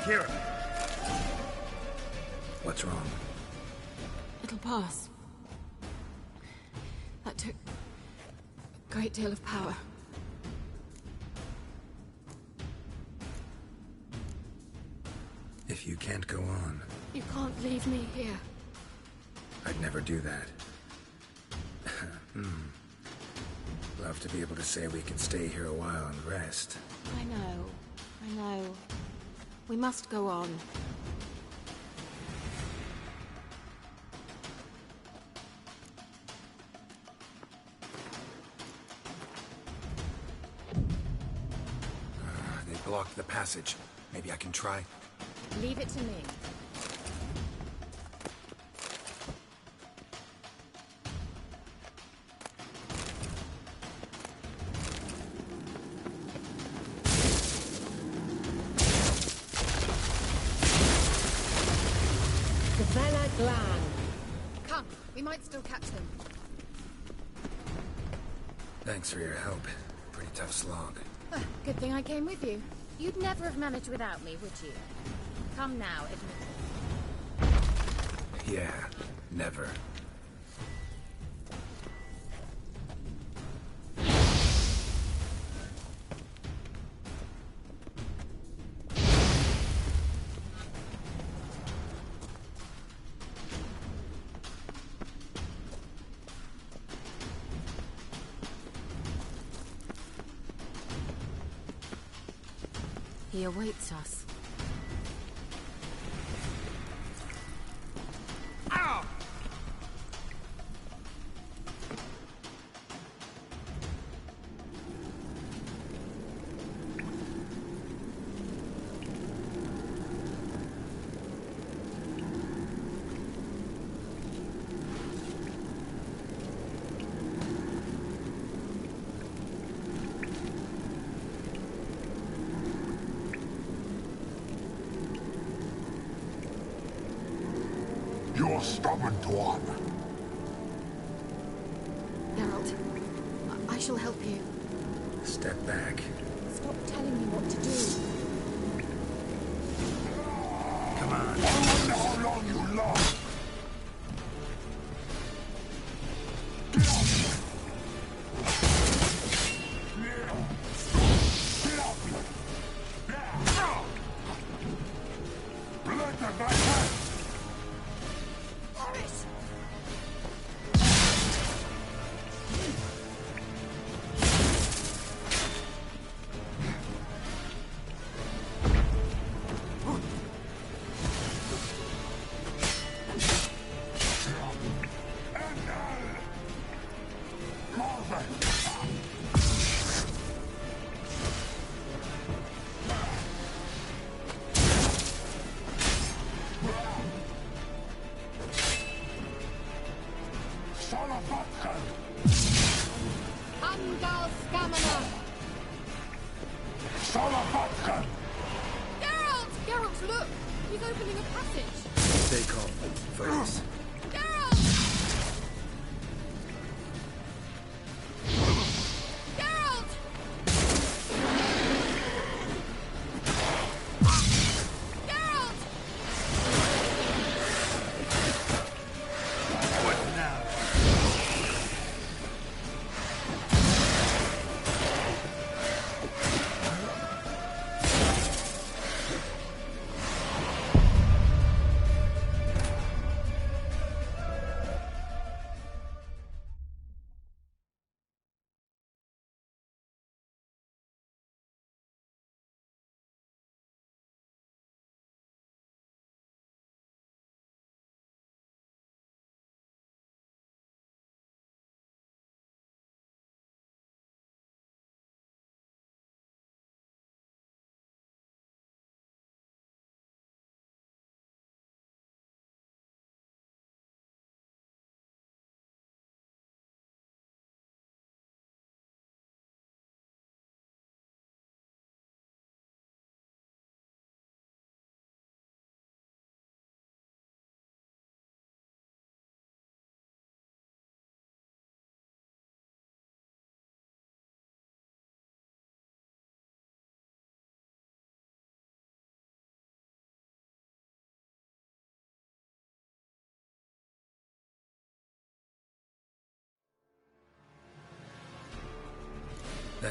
Speaker 5: Keira!
Speaker 4: What's wrong?
Speaker 9: It'll pass. That took a great deal of power.
Speaker 4: If you can't go on,
Speaker 9: You can't leave me here.
Speaker 4: I'd never do that. Love to be able to say we can stay here a while and rest.
Speaker 9: I know. We must go on.
Speaker 4: They blocked the passage. Maybe I can try.
Speaker 9: Leave it to me.
Speaker 10: Come, we might still catch them.
Speaker 4: Thanks for your help. Pretty tough slog.
Speaker 9: Good thing I came with you. You'd never have managed without me, would you? Come now, admit it.
Speaker 4: Yeah, never.
Speaker 9: He awaits us.
Speaker 13: You're stubborn, Tuan.
Speaker 9: Geralt, I shall help you.
Speaker 4: Step back.
Speaker 9: Stop telling me what to do.
Speaker 4: Come on.
Speaker 13: I wonder how long you last.
Speaker 10: Geralt, look! He's opening a passage!
Speaker 4: Stay calm. Focus.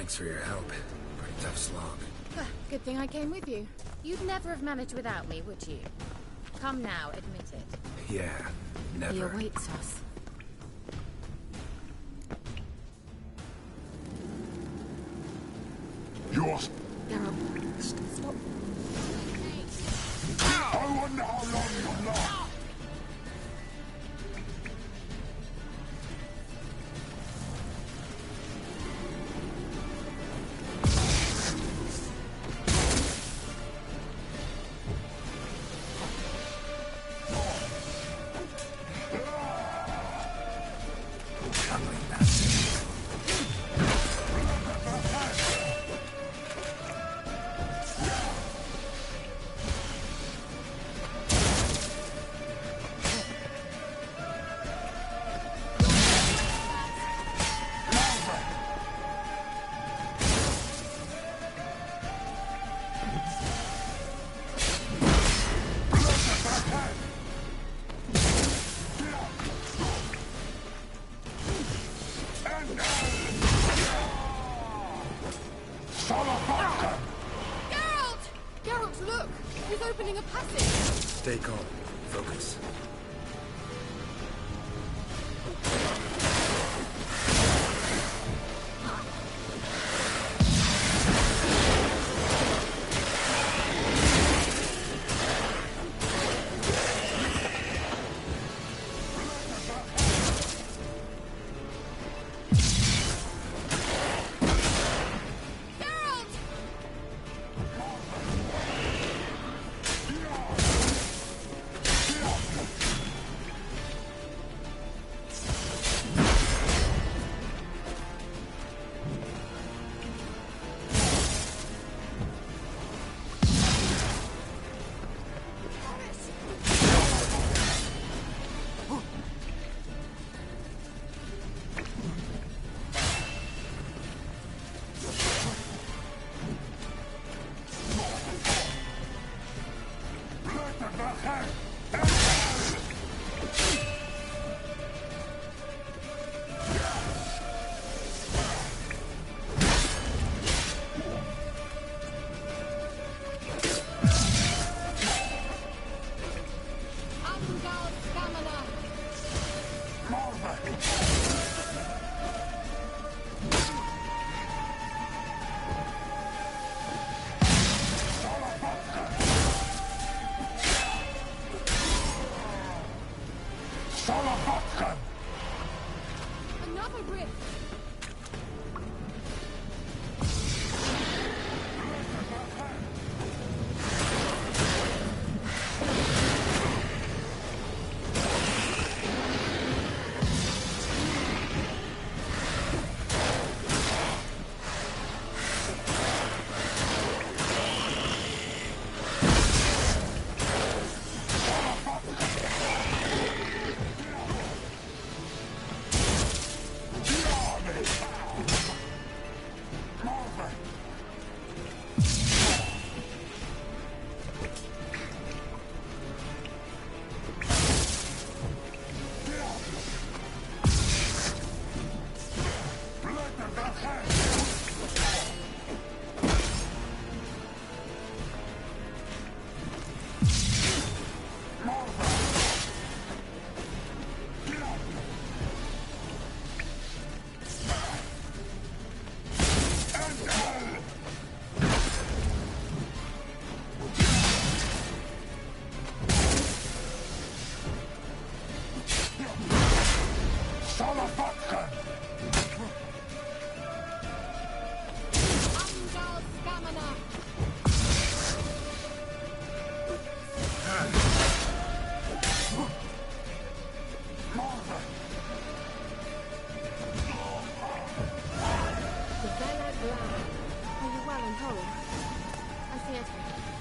Speaker 4: Thanks for your help. Pretty tough slog.
Speaker 9: Good thing I came with you. You'd never have managed without me, would you? Come now, admit it.
Speaker 4: Yeah, never.
Speaker 9: He awaits us.
Speaker 13: Yours.
Speaker 9: Geralt, stop.
Speaker 13: I wonder how long you'll last.
Speaker 10: Geralt, look! He's opening a passage!
Speaker 4: Stay calm. Focus.
Speaker 10: Another rift!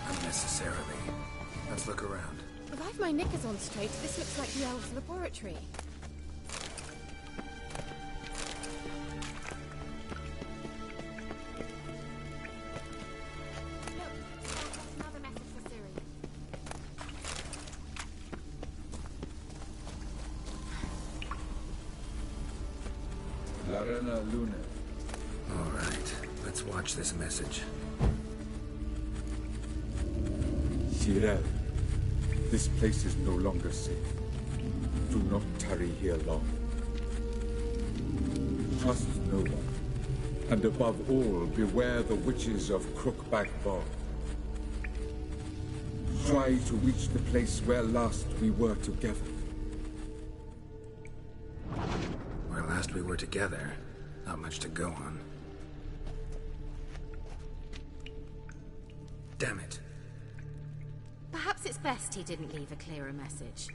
Speaker 4: Unnecessarily. Let's look around.
Speaker 9: If I've my knickers on straight, this looks like the elves' laboratory.
Speaker 10: Look, that's another message for Ciri.
Speaker 11: La Reina Luna.
Speaker 4: All right. Let's watch this message.
Speaker 11: Ciri, this place is no longer safe. Do not tarry here long. Trust no one. And above all, beware the witches of Crookback Bog. Try to reach the place where last we were together.
Speaker 4: Where last we were together, not much to go on. Damn it.
Speaker 9: Perhaps it's best he didn't leave a clearer message.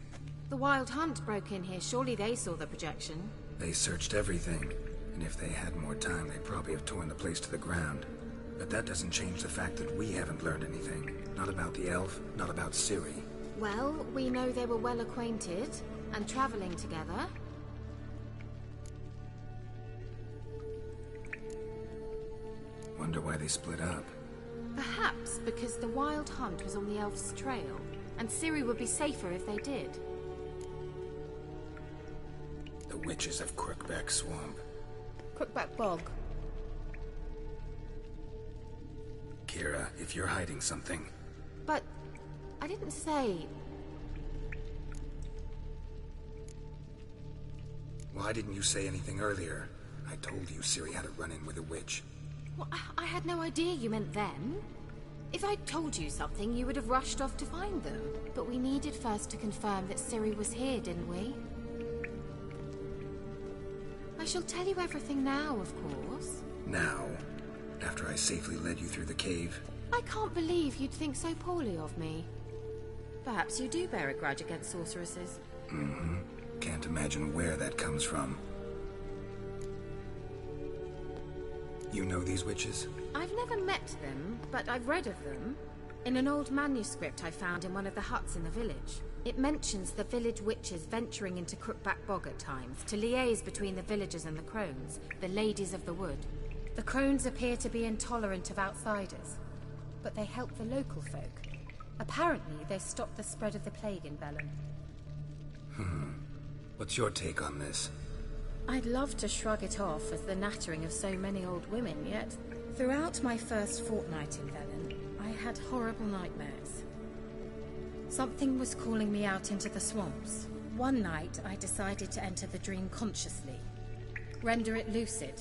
Speaker 9: The Wild Hunt broke in here. Surely they saw the projection.
Speaker 4: They searched everything, and if they had more time, they'd probably have torn the place to the ground. But that doesn't change the fact that we haven't learned anything. Not about the elf, not about Ciri.
Speaker 9: Well, we know they were well acquainted, and traveling together.
Speaker 4: Wonder why they split up.
Speaker 9: Perhaps because the Wild Hunt was on the elf's trail, and Ciri would be safer if they did.
Speaker 4: The witches of Crookback Swamp.
Speaker 9: Crookback Bog.
Speaker 4: Keira, if you're hiding something...
Speaker 9: But... I didn't say...
Speaker 4: Why didn't you say anything earlier? I told you Ciri had a run-in with a witch.
Speaker 9: Well, I had no idea you meant them. If I'd told you something, you would have rushed off to find them. But we needed first to confirm that Ciri was here, didn't we? I shall tell you everything now, of course.
Speaker 4: Now? After I safely led you through the cave?
Speaker 9: I can't believe you'd think so poorly of me. Perhaps you do bear a grudge against sorceresses.
Speaker 4: Mm-hmm. Can't imagine where that comes from. You know these witches?
Speaker 9: I've never met them, but I've read of them. In an old manuscript I found in one of the huts in the village. It mentions the village witches venturing into Crookback Bog at times to liaise between the villagers and the crones, the ladies of the wood. The crones appear to be intolerant of outsiders, but they help the local folk. Apparently, they stopped the spread of the plague in Velen.
Speaker 4: What's your take on this?
Speaker 9: I'd love to shrug it off as the nattering of so many old women, yet throughout my first fortnight in Velen, I had horrible nightmares. Something was calling me out into the swamps. One night, I decided to enter the dream consciously, render it lucid.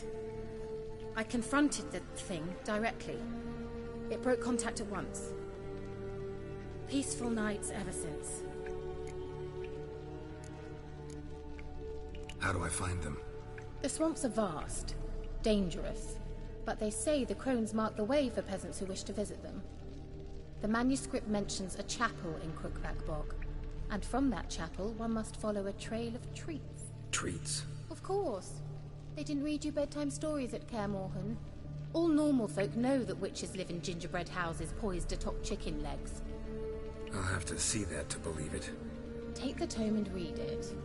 Speaker 9: I confronted the thing directly. It broke contact at once. Peaceful nights ever since.
Speaker 4: How do I find them?
Speaker 9: The swamps are vast, dangerous, but they say the crones mark the way for peasants who wish to visit them. The manuscript mentions a chapel in Crookback Bog, and from that chapel one must follow a trail of treats.
Speaker 4: Treats?
Speaker 9: Of course. They didn't read you bedtime stories at Kaer Morhen. All normal folk know that witches live in gingerbread houses poised atop chicken legs.
Speaker 4: I'll have to see that to believe it.
Speaker 9: Take the tome and read it.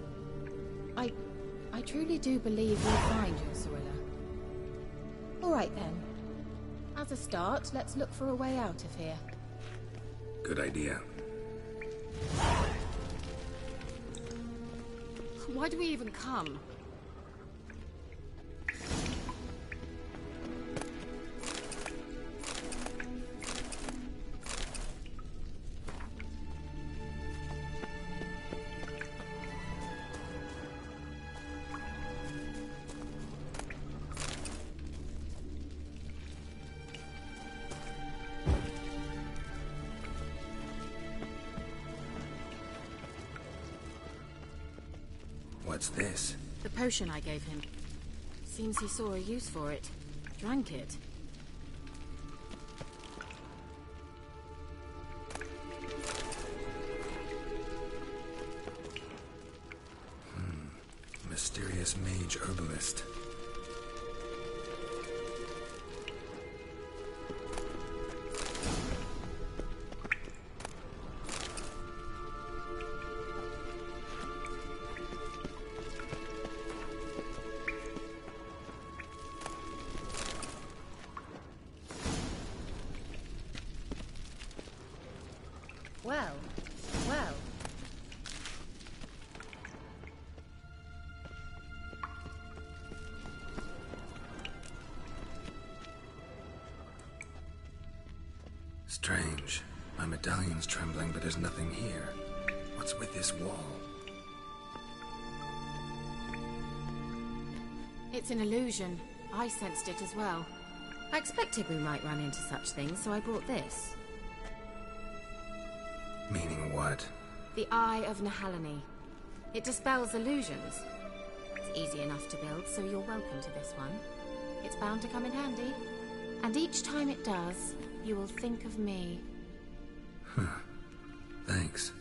Speaker 9: I truly do believe you'll find your Cirilla. All right then. As a start, let's look for a way out of here.
Speaker 4: Good idea.
Speaker 9: Why do we even come?
Speaker 4: What's this?
Speaker 9: The potion I gave him. Seems he saw a use for it. Drank it.
Speaker 4: Mysterious mage herbalist.
Speaker 9: Well, well.
Speaker 4: Strange. My medallion's trembling, but there's nothing here. What's with this wall?
Speaker 9: It's an illusion. I sensed it as well. I expected we might run into such things, so I brought this.
Speaker 4: Meaning what?
Speaker 9: The Eye of Nahalani. It dispels illusions. It's easy enough to build, so you're welcome to this one. It's bound to come in handy. And each time it does, you will think of me.
Speaker 4: Huh. Thanks.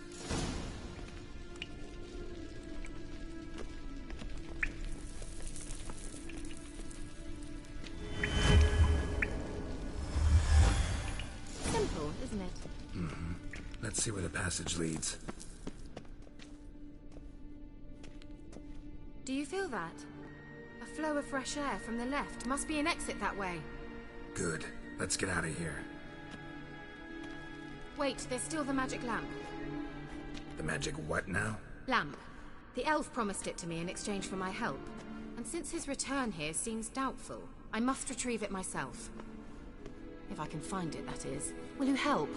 Speaker 9: Simple, isn't it?
Speaker 4: Mm-hmm. Let's see where the passage leads.
Speaker 9: Do you feel that? A flow of fresh air from the left. Must be an exit that way.
Speaker 4: Good. Let's get out of here.
Speaker 9: Wait, there's still the magic lamp.
Speaker 4: The magic what now?
Speaker 9: Lamp. The elf promised it to me in exchange for my help. And since his return here seems doubtful, I must retrieve it myself. If I can find it, that is. Will you help?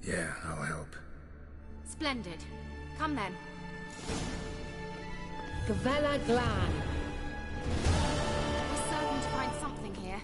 Speaker 4: Yeah, I'll help.
Speaker 9: Splendid. Come then.
Speaker 1: Gavella Glan.
Speaker 9: We're certain to find something here.